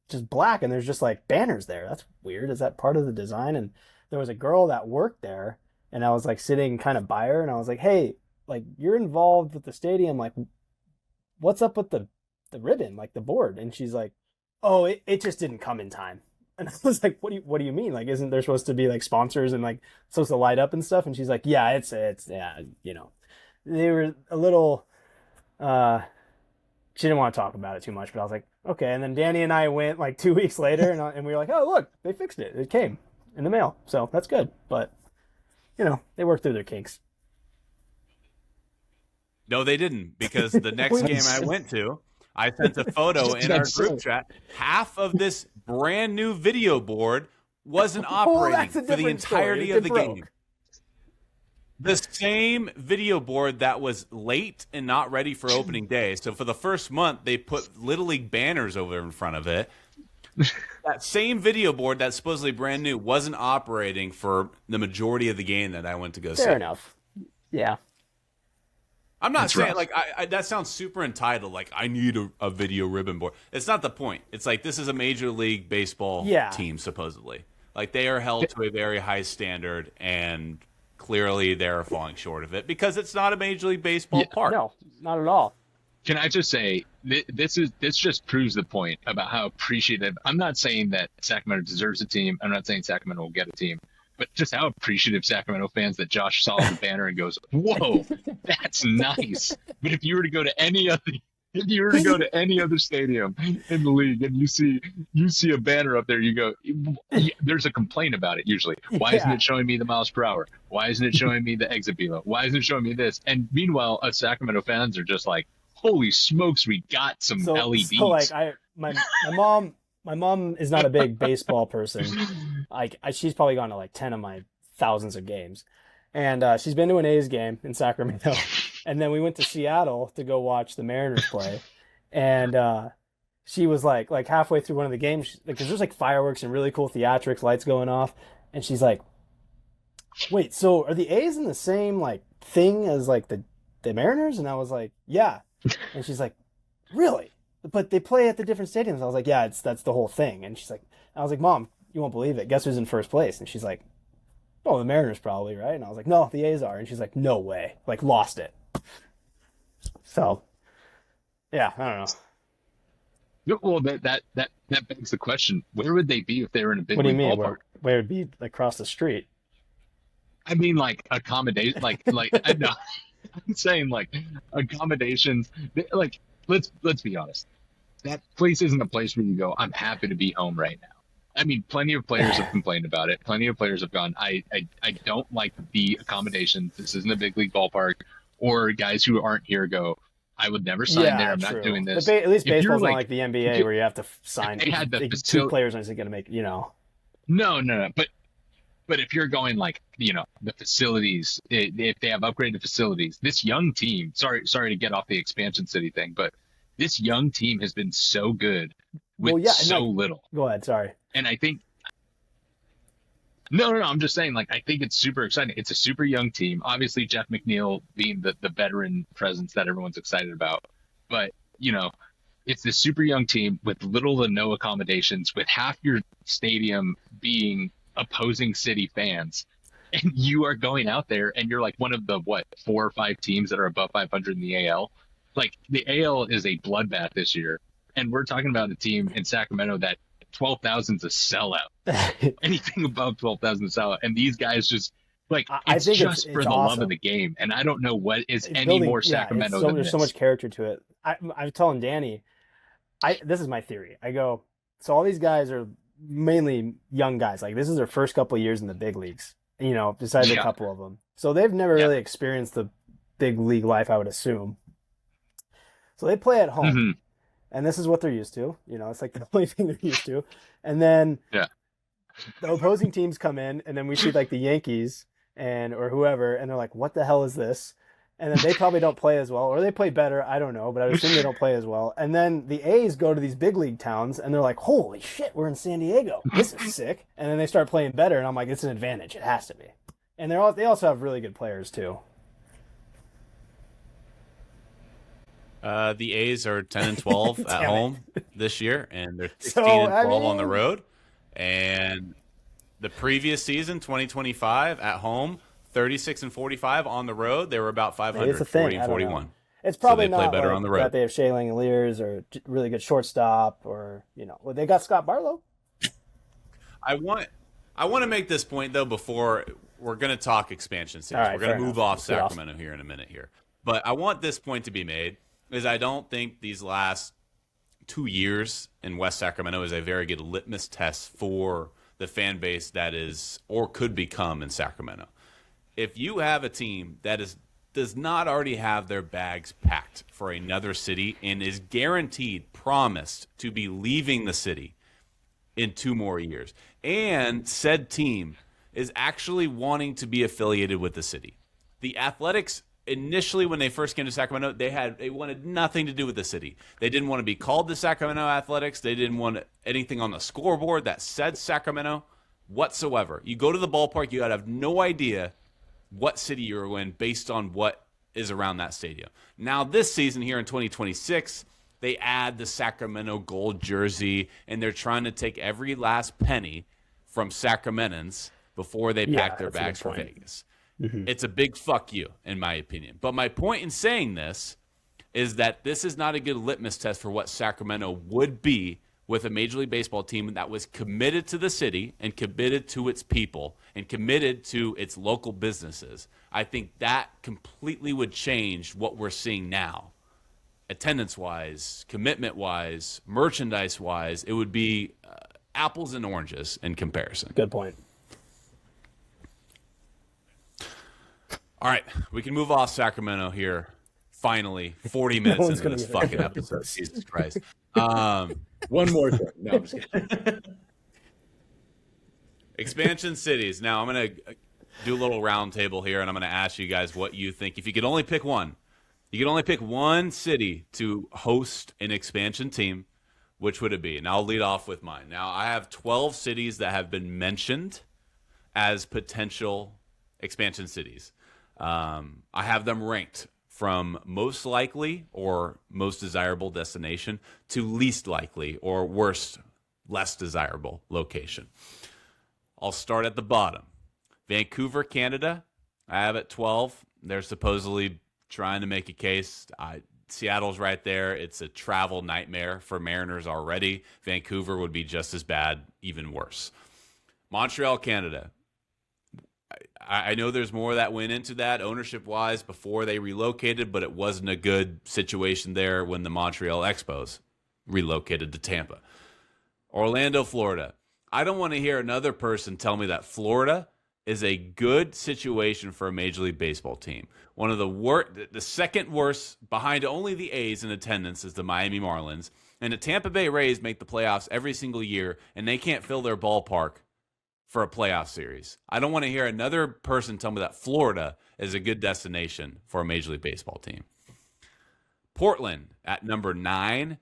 Speaker 2: just black and there's just like banners there. That's weird. Is that part of the design? And there was a girl that worked there and I was like sitting kind of by her and I was like, hey, like you're involved with the stadium. Like, what's up with the ribbon, like the board? And she's like, oh, it just didn't come in time. And I was like, what do you mean? Like, isn't there supposed to be like sponsors and like supposed to light up and stuff? And she's like, yeah, it's you know, they were a little, she didn't want to talk about it too much, but I was like, okay. And then Danny and I went like 2 weeks later and we were like, oh, look, they fixed it. It came in the mail. So that's good. But you know, they worked through their kinks.
Speaker 1: No, they didn't, because the next game I went to, I sent a photo in our group chat. Half of this brand new video board wasn't operating for the entirety of the game. The same video board that was late and not ready for opening day. So for the first month, they put Little League banners over in front of it. That same video board that's supposedly brand new wasn't operating for the majority of the game that I went to go see.
Speaker 2: Fair enough. Yeah.
Speaker 1: I'm not saying like that sounds super entitled. Like I need a video ribbon board. It's not the point. It's like this is a Major League Baseball team supposedly. Like they are held to a very high standard, and clearly they are falling short of it because it's not a Major League Baseball park.
Speaker 2: No, not at all.
Speaker 3: Can I just say this just proves the point about how appreciative. I'm not saying that Sacramento deserves a team. I'm not saying Sacramento will get a team. But just how appreciative Sacramento fans that Josh saw the banner and goes, "Whoa, that's nice." But if you were to go to any other stadium in the league and you see a banner up there, you go, "There's a complaint about it." Usually, why isn't it showing me the miles per hour? Why isn't it showing me the exit velo? Why isn't it showing me this? And meanwhile, us Sacramento fans are just like, "Holy smokes, we got some LEDs."
Speaker 2: So like my mom is not a big baseball person. She's probably gone to like 10 of my thousands of games. And she's been to an A's game in Sacramento. And then we went to Seattle to go watch the Mariners play. And she was like halfway through one of the games, because there's like fireworks and really cool theatrics, lights going off. And she's like, wait, so are the A's in the same like thing as like the Mariners? And I was like, yeah. And she's like, really? But they play at the different stadiums. I was like, yeah, that's the whole thing. And she's like, I was like, Mom, you won't believe it. Guess who's in first place? And she's like, oh, the Mariners probably, right? And I was like, no, the A's are. And she's like, no way. Like, lost it. So, yeah, I don't know.
Speaker 3: Well, that begs the question: where would they be if they were in a big
Speaker 2: league
Speaker 3: ballpark?
Speaker 2: Where would it be? Like, across the street?
Speaker 3: I mean, like accommodation, like I know. I'm saying like accommodations. Like, let's be honest. That place isn't a place where you go, I'm happy to be home right now. I mean, plenty of players have complained about it. Plenty of players have gone, I don't like the accommodations. This isn't a big league ballpark. Or guys who aren't here go, I would never sign there. I'm not doing this.
Speaker 2: But at least baseball's not like the NBA where you have to sign.
Speaker 3: They had
Speaker 2: two players aren't going to make, you know.
Speaker 3: No. But if you're going like, you know, the facilities, if they have upgraded facilities, this young team, sorry to get off the expansion city thing, but this young team has been so good with little. Go
Speaker 2: ahead. Sorry.
Speaker 3: And I think, no, I'm just saying, like, I think it's super exciting. It's a super young team. Obviously, Jeff McNeil being the veteran presence that everyone's excited about. But it's this super young team with little to no accommodations, with half your stadium being opposing city fans. And you are going out there and you're like one of the, 4 or 5 teams that are above 500 in the AL. Like the AL is a bloodbath this year. And we're talking about a team in Sacramento that 12,000 is a sellout. Anything above 12,000 is a sellout. And these guys just, like,
Speaker 2: I
Speaker 3: it's
Speaker 2: think
Speaker 3: just
Speaker 2: it's
Speaker 3: for the
Speaker 2: awesome.
Speaker 3: love of the game. And I don't know what is
Speaker 2: It's
Speaker 3: any
Speaker 2: building-
Speaker 3: more
Speaker 2: yeah,
Speaker 3: Sacramento
Speaker 2: it's so,
Speaker 3: than
Speaker 2: there's
Speaker 3: this.
Speaker 2: so much character to it. I'm telling Danny, this is my theory. I go, so all these guys are mainly young guys. Like this is their first couple of years in the big leagues, besides a
Speaker 3: Yeah.
Speaker 2: couple of them. So they've never really experienced the big league life, I would assume. So they play at home.
Speaker 3: Mhm.
Speaker 2: And this is what they're used to. It's like the only thing they're used to. And then the opposing teams come in, and then we see like the Yankees or whoever, and they're like, what the hell is this? And then they probably don't play as well, or they play better. I don't know, but I would assume they don't play as well. And then the A's go to these big league towns, and they're like, holy shit, we're in San Diego. This is sick. And then they start playing better, and I'm like, it's an advantage. It has to be. And they also have really good players, too.
Speaker 1: The A's are 10 and 12 at
Speaker 2: Damn
Speaker 1: home this year, and they're 16
Speaker 2: So,
Speaker 1: and 12 on the road. And the previous season, 2025, at home, 36 and 45 on the road. They were about 500,
Speaker 2: It's a thing.
Speaker 1: 40 and
Speaker 2: I don't know.
Speaker 1: 41.
Speaker 2: It's probably
Speaker 1: they play
Speaker 2: not
Speaker 1: better
Speaker 2: like
Speaker 1: on the road.
Speaker 2: that they have Shea Langoliers or really good shortstop or, well, they got Scott Barlow.
Speaker 1: I want to make this point, though, before we're going to talk expansion series.
Speaker 2: All right,
Speaker 1: We're going to
Speaker 2: fair
Speaker 1: move
Speaker 2: enough.
Speaker 1: off
Speaker 2: Let's get off.
Speaker 1: Sacramento here in a minute here. But I want this point to be made, is I don't think these last 2 years in West Sacramento is a very good litmus test for the fan base that is or could become in Sacramento. If you have a team that does not already have their bags packed for another city and is guaranteed, promised to be leaving the city in 2 more years, and said team is actually wanting to be affiliated with the city. The Athletics, initially when they first came to Sacramento, they wanted nothing to do with the city. They didn't want to be called the Sacramento Athletics. They didn't want anything on the scoreboard that said Sacramento whatsoever. You go to the ballpark, you gotta have no idea what city you're in based on what is around that stadium. Now this season here in 2026, they add the Sacramento gold jersey, and they're trying to take every last penny from Sacramentans before they pack their
Speaker 2: that's a good
Speaker 1: bags for
Speaker 2: point.
Speaker 1: Vegas. It's a big fuck you, in my opinion. But my point in saying this is that this is not a good litmus test for what Sacramento would be with a Major League Baseball team that was committed to the city and committed to its people and committed to its local businesses. I think that completely would change what we're seeing now. Attendance-wise, commitment-wise, merchandise-wise, it would be apples and oranges in comparison.
Speaker 2: Good point.
Speaker 1: All right, we can move off Sacramento here. Finally, 40 minutes
Speaker 2: one's
Speaker 1: into
Speaker 2: gonna
Speaker 1: this
Speaker 2: get
Speaker 1: fucking
Speaker 2: it.
Speaker 1: episode. Jesus Christ. One more thing. No, I'm just kidding. Expansion cities. Now, I'm going to do a little round table here, and I'm going to ask you guys what you think. If you could only pick one, you could only pick one city to host an expansion team, which would it be? And I'll lead off with mine. Now, I have 12 cities that have been mentioned as potential expansion cities. I have them ranked from most likely or most desirable destination to least likely or worst, less desirable location. I'll start at the bottom. Vancouver, Canada, I have at 12. They're supposedly trying to make a case. Seattle's right there. It's a travel nightmare for Mariners already. Vancouver would be just as bad, even worse. Montreal, Canada. I know there's more that went into that ownership-wise before they relocated, but it wasn't a good situation there when the Montreal Expos relocated to Tampa. Orlando, Florida. I don't want to hear another person tell me that Florida is a good situation for a Major League Baseball team. One of the second worst, behind only the A's in attendance, is the Miami Marlins. And the Tampa Bay Rays make the playoffs every single year, and they can't fill their ballpark for a playoff series. I don't want to hear another person tell me that Florida is a good destination for a Major League Baseball team. Portland at number 9.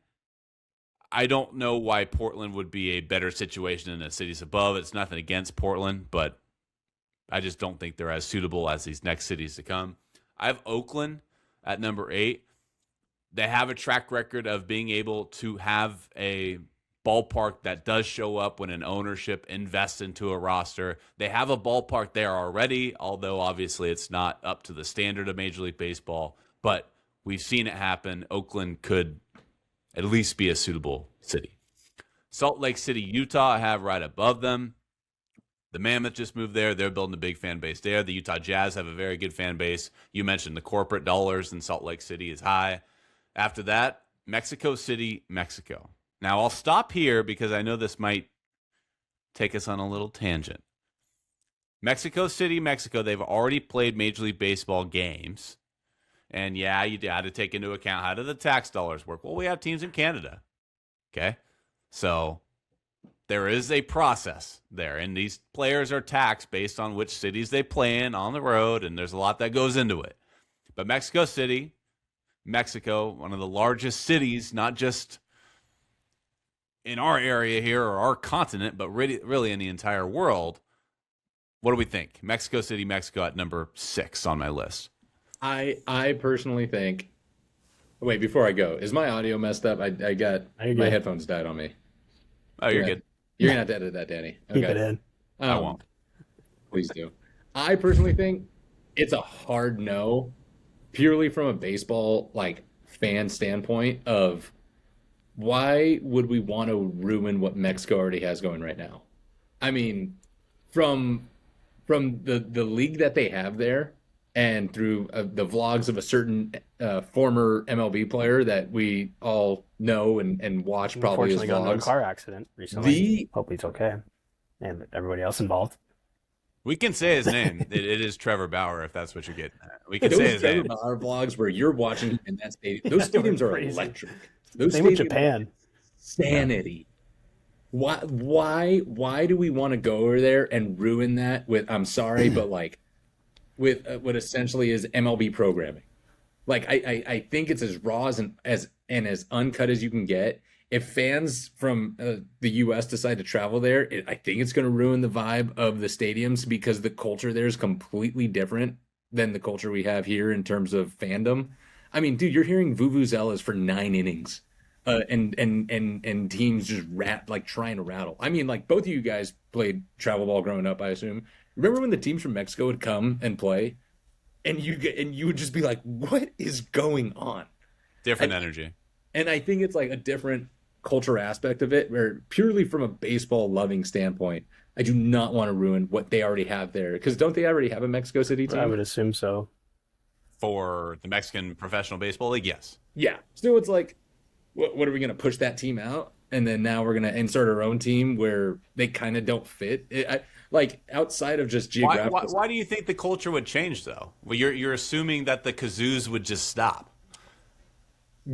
Speaker 1: I don't know why Portland would be a better situation than the cities above. It's nothing against Portland, but I just don't think they're as suitable as these next cities to come. I have Oakland at number 8. They have a track record of being able to have a ballpark that does show up when an ownership invests into a roster. They have a ballpark there already, although obviously it's not up to the standard of Major League Baseball, but we've seen it happen. Oakland could at least be a suitable city. Salt Lake City, Utah, I have right above them. The Mammoth just moved there. They're building a big fan base there. The Utah Jazz have a very good fan base. You mentioned the corporate dollars in Salt Lake City is high. After that, Mexico City, Mexico. Now, I'll stop here because I know this might take us on a little tangent. Mexico City, Mexico, they've already played Major League Baseball games. And yeah, you got to take into account, how do the tax dollars work? Well, we have teams in Canada. Okay? So there is a process there. And these players are taxed based on which cities they play in on the road. And there's a lot that goes into it. But Mexico City, Mexico, one of the largest cities, not just in our area here or our continent, but really in the entire world. What do we think? Mexico City, Mexico at number 6 on my list.
Speaker 5: I personally think. Wait, before I go, is my audio messed up? I got my headphones died on me.
Speaker 1: Oh, you're good.
Speaker 5: You're gonna have to edit that, Danny.
Speaker 2: Keep it in.
Speaker 1: I won't.
Speaker 5: Please do. I personally think it's a hard no, purely from a baseball fan standpoint of why would we want to ruin what Mexico already has going right now? I mean, from the league that they have there, and through the vlogs of a certain former MLB player that we all know and watch probably his
Speaker 2: Unfortunately, got into a
Speaker 5: vlogs.
Speaker 2: car accident recently. Hope he's okay, and everybody else involved.
Speaker 1: We can say his name. It is Trevor Bauer, if that's what you're getting at. We can
Speaker 5: Those
Speaker 1: say his
Speaker 5: Trevor
Speaker 1: name.
Speaker 5: Bauer vlogs where you're watching in that stadium. Those stadiums are
Speaker 2: Crazy.
Speaker 5: electric. Those
Speaker 2: Same with
Speaker 5: stadiums
Speaker 2: Japan.
Speaker 5: Sanity. Why do we want to go over there and ruin that with, I'm sorry, but with what essentially is MLB programming? I think it's as raw as uncut as you can get. If fans from the U.S. decide to travel there, I think it's going to ruin the vibe of the stadiums because the culture there is completely different than the culture we have here in terms of fandom. I mean, dude, you're hearing vuvuzelas for 9 innings. And teams just trying to rattle. I mean, both of you guys played travel ball growing up, I assume. Remember when the teams from Mexico would come and play, and you would just be like, "What is going on?"
Speaker 1: Different energy.
Speaker 5: And I think it's a different culture aspect of it, where purely from a baseball loving standpoint, I do not want to ruin what they already have there. Because don't they already have a Mexico City team?
Speaker 2: I would assume so.
Speaker 1: For the Mexican Professional Baseball League, yes.
Speaker 5: Yeah. So it's what are we going to push that team out? And then now we're going to insert our own team where they kind of don't fit. Outside of just geographical.
Speaker 1: Why do you think the culture would change, though? Well, you're assuming that the kazoos would just stop.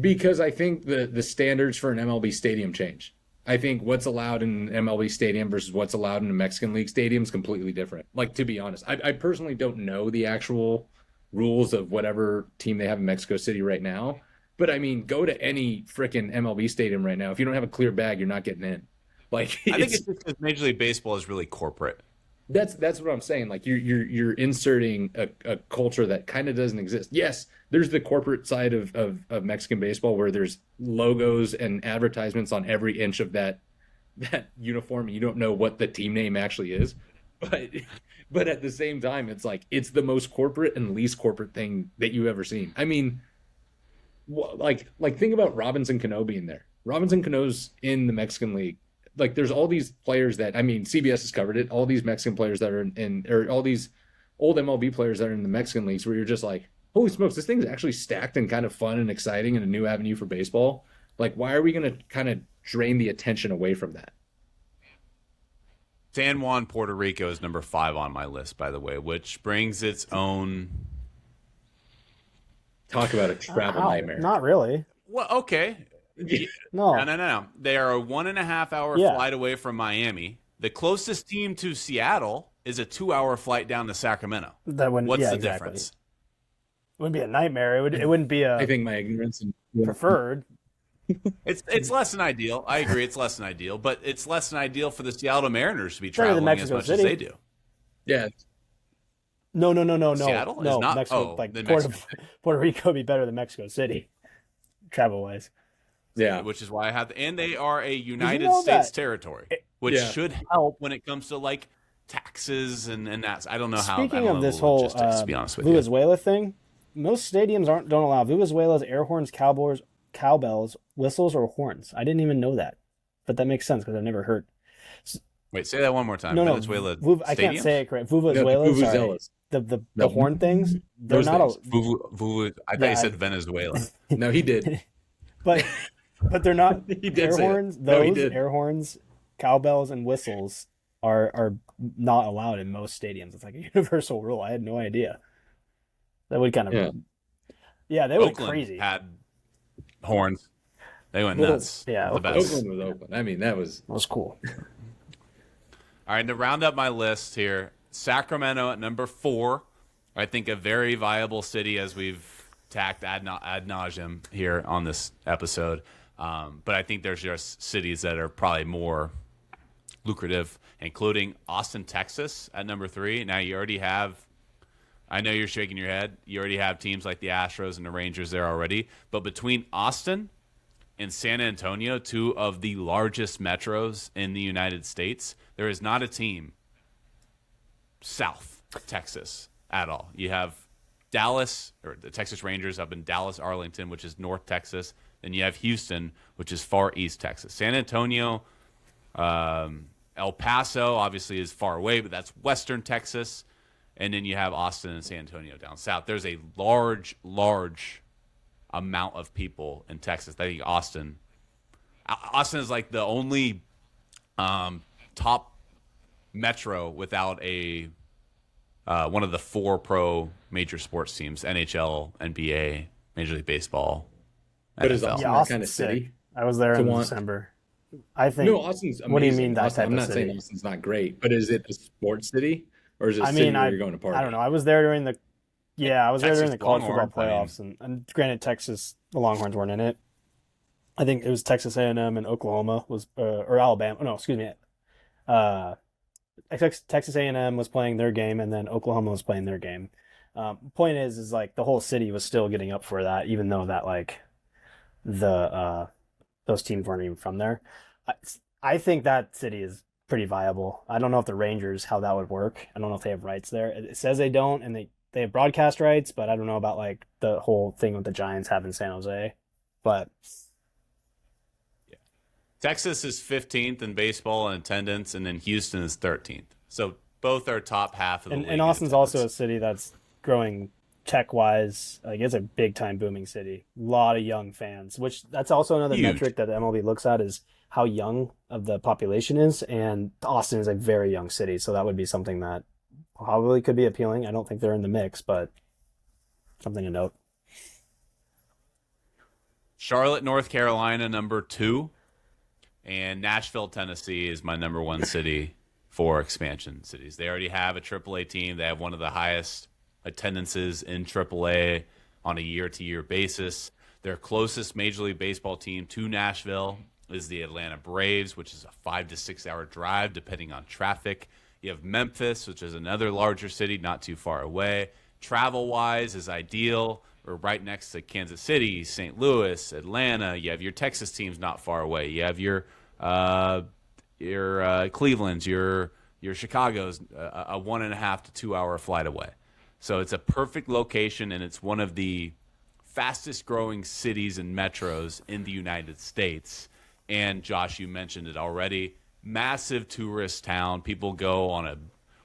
Speaker 5: Because I think the standards for an MLB stadium change. I think what's allowed in an MLB stadium versus what's allowed in a Mexican League stadium is completely different. To be honest, I personally don't know the actual rules of whatever team they have in Mexico City right now. But I mean, go to any freaking MLB stadium right now. If you don't have a clear bag, you're not getting in.
Speaker 1: I think it's just because Major League Baseball is really corporate.
Speaker 5: That's what I'm saying. You're inserting a culture that kind of doesn't exist. Yes, there's the corporate side of Mexican baseball where there's logos and advertisements on every inch of that uniform. And you don't know what the team name actually is, but at the same time, it's the most corporate and least corporate thing that you've ever seen. I mean, think about Robinson Cano being there. Robinson Cano's in the Mexican League. There's all these players that, I mean, CBS has covered it. All these Mexican players that are or all these old MLB players that are in the Mexican leagues, where you're just like, holy smokes, this thing's actually stacked and kind of fun and exciting and a new avenue for baseball. Why are we going to kind of drain the attention away from that?
Speaker 1: San Juan, Puerto Rico is number 5 on my list, by the way, which brings its own.
Speaker 5: Talk about a travel nightmare.
Speaker 2: Not really.
Speaker 1: Well, okay.
Speaker 2: No.
Speaker 1: No. They are a 1.5 hour flight away from Miami. The closest team to Seattle is a 2-hour flight down to Sacramento. What's the difference?
Speaker 2: It wouldn't be a nightmare. It wouldn't be a.
Speaker 5: I think my ignorance and
Speaker 2: preferred.
Speaker 1: It's less than ideal. I agree, it's less than ideal, but it's less than ideal for the Seattle Mariners to be
Speaker 2: Better than
Speaker 1: traveling as
Speaker 2: Mexico
Speaker 1: much
Speaker 2: City.
Speaker 1: as they do.
Speaker 5: Yeah.
Speaker 2: No.
Speaker 1: Seattle is not.
Speaker 2: Mexico,
Speaker 1: then
Speaker 2: Puerto,
Speaker 1: Mexico.
Speaker 2: Puerto Rico would be better than Mexico City. travel wise.
Speaker 5: Yeah.
Speaker 1: Which is why I have, and they are a United
Speaker 2: know
Speaker 1: States
Speaker 2: that-
Speaker 1: territory, which
Speaker 5: Yeah.
Speaker 1: should help when it comes to like taxes and that. I don't know how. I
Speaker 2: Speaking
Speaker 1: don't
Speaker 2: of
Speaker 1: know
Speaker 2: this
Speaker 1: the
Speaker 2: whole
Speaker 1: logistics, to be honest with you.
Speaker 2: Venezuela thing, most stadiums don't allow Venezuela's air horns, cowbells, whistles, or horns. I didn't even know that, but that makes sense because I've never heard.
Speaker 1: Wait, say that one more time.
Speaker 2: No,
Speaker 1: Venezuela
Speaker 2: I can't
Speaker 1: stadiums?
Speaker 2: say it correct.
Speaker 5: No,
Speaker 2: Venezuela,
Speaker 5: the
Speaker 2: sorry.
Speaker 5: vuvuzelas.
Speaker 2: The
Speaker 5: No.
Speaker 2: horn things, they're
Speaker 5: Those
Speaker 2: not
Speaker 5: things.
Speaker 1: I thought
Speaker 2: Yeah,
Speaker 1: you said Venezuela.
Speaker 5: No, he did.
Speaker 2: but they're not
Speaker 5: He did
Speaker 2: air
Speaker 5: say that.
Speaker 2: horns.
Speaker 5: No, he
Speaker 2: Those
Speaker 5: did.
Speaker 2: air horns, cowbells, and whistles are not allowed in most stadiums. It's like a universal rule. I had no idea. That would kind of yeah, they went
Speaker 1: Oakland
Speaker 2: crazy.
Speaker 1: had horns. They went
Speaker 5: Well,
Speaker 1: nuts.
Speaker 2: yeah,
Speaker 1: the best.
Speaker 5: Oakland was Oakland. I mean, that was
Speaker 2: That was cool.
Speaker 1: All right, to round up my list here, Sacramento at number 4. I think a very viable city, as we've tacked ad nauseum here on this episode. But I think there's just cities that are probably more lucrative, including Austin, Texas at number 3. Now you already have, I know you're shaking your head, you already have teams like the Astros and the Rangers there already. But between Austin and San Antonio, 2 of the largest metros in the United States, there is not a team south Texas at all. You have Dallas, or the Texas Rangers up in Dallas, Arlington, which is North Texas. Then you have Houston, which is far east Texas. San Antonio, El Paso, obviously, is far away, but that's western Texas. And then you have Austin and San Antonio down south. There's a large amount of people in Texas. I think Austin is like the only top metro without a one of the 4 pro major sports teams: NHL, NBA, Major League Baseball.
Speaker 5: But is
Speaker 1: NFL.
Speaker 5: Austin
Speaker 2: Yeah,
Speaker 5: that
Speaker 2: Austin's
Speaker 5: kind of city?
Speaker 2: sick. I was there
Speaker 5: To
Speaker 2: in
Speaker 5: want-
Speaker 2: December. I think.
Speaker 5: No, Austin's amazing.
Speaker 2: What do you mean that
Speaker 5: Austin,
Speaker 2: type
Speaker 5: I'm
Speaker 2: of
Speaker 5: not saying
Speaker 2: city?
Speaker 5: Austin's not great, but is it a sports city or is it a
Speaker 2: I
Speaker 5: city
Speaker 2: mean,
Speaker 5: where you're going to party?
Speaker 2: I don't know. I was there during the. Yeah, I was there during the
Speaker 1: Texas
Speaker 2: college football
Speaker 1: Longhorns, I mean.
Speaker 2: playoffs, and granted, Texas, the Longhorns weren't in it. I think it was Texas A&M and Oklahoma was, or Alabama. No, excuse me. Texas A&M was playing their game, and then Oklahoma was playing their game. Point is like the whole city was still getting up for that, even though that like the those teams weren't even from there. I think that city is pretty viable. I don't know if the Rangers, how that would work. I don't know if they have rights there. It says they don't, and they have broadcast rights, but I don't know about like the whole thing with the Giants having San Jose. But
Speaker 1: Texas is 15th in baseball in attendance, and then Houston is 13th. So both are top half of the league.
Speaker 2: and
Speaker 1: in
Speaker 2: Austin's also a
Speaker 1: attendance.
Speaker 2: city that's growing tech wise. Like it's a big time booming city. A lot of young fans, which that's also another
Speaker 1: Huge.
Speaker 2: metric that the MLB looks at is how young of the population is. And Austin is a very young city, so that would be something that probably could be appealing. I don't think they're in the mix, but something to note.
Speaker 1: Charlotte, North Carolina, number 2. And Nashville, Tennessee is my number 1 city for expansion cities. They already have a AAA team. They have one of the highest attendances in AAA on a year-to-year basis. Their closest Major League Baseball team to Nashville is the Atlanta Braves, which is a 5 to 6 hour drive depending on traffic. You have Memphis, which is another larger city not too far away. Travel-wise is ideal. We're right next to Kansas City, St. Louis, Atlanta. You have your Texas teams not far away. You have your Cleveland's, your Chicago's, a 1.5 to 2 hour flight away. So it's a perfect location, and it's one of the fastest growing cities and metros in the United States. And Josh, you mentioned it already. Massive tourist town. People go on a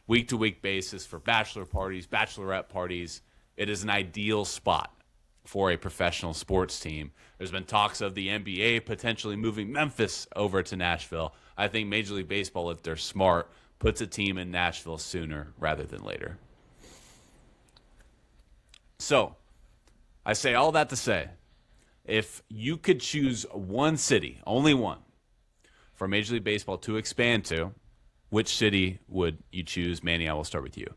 Speaker 1: week-to-week basis for bachelor parties, bachelorette parties. It is an ideal spot for a professional sports team. There's been talks of the NBA potentially moving Memphis over to Nashville. I think Major League Baseball, if they're smart, puts a team in Nashville sooner rather than later. So, I say all that to say, if you could choose one city, only one, for Major League Baseball to expand to, which city would you choose? Manny, I will start with you.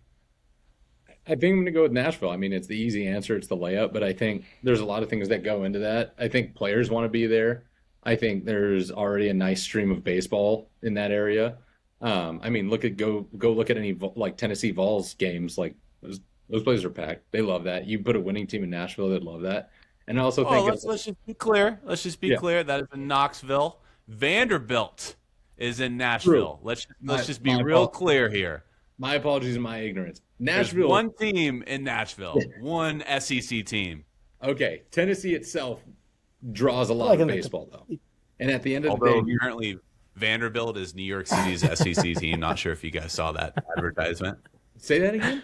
Speaker 5: I think I'm going to go with Nashville. I mean, it's the easy answer. It's the layup, but I think there's a lot of things that go into that. I think players want to be there. I think there's already a nice stream of baseball in that area. I mean, go look at any like Tennessee Vols games. Like those places are packed. They love that. You put a winning team in Nashville, they'd love that. And I also
Speaker 1: Oh,
Speaker 5: think
Speaker 1: let's just be clear. Let's just be
Speaker 5: Yeah.
Speaker 1: clear. That is in Knoxville. Vanderbilt is in Nashville. Let's just be
Speaker 5: my
Speaker 1: real
Speaker 5: apologies.
Speaker 1: clear here.
Speaker 5: my apologies and my ignorance.
Speaker 1: There's
Speaker 5: Nashville.
Speaker 1: one team in Nashville, one SEC team.
Speaker 5: Okay, Tennessee itself draws a lot
Speaker 2: Like
Speaker 5: of
Speaker 2: in the-
Speaker 5: baseball though. And at the end of
Speaker 1: Although
Speaker 5: the day,
Speaker 1: currently Vanderbilt is New York City's SEC team. Not sure if you guys saw that advertisement.
Speaker 5: say that again.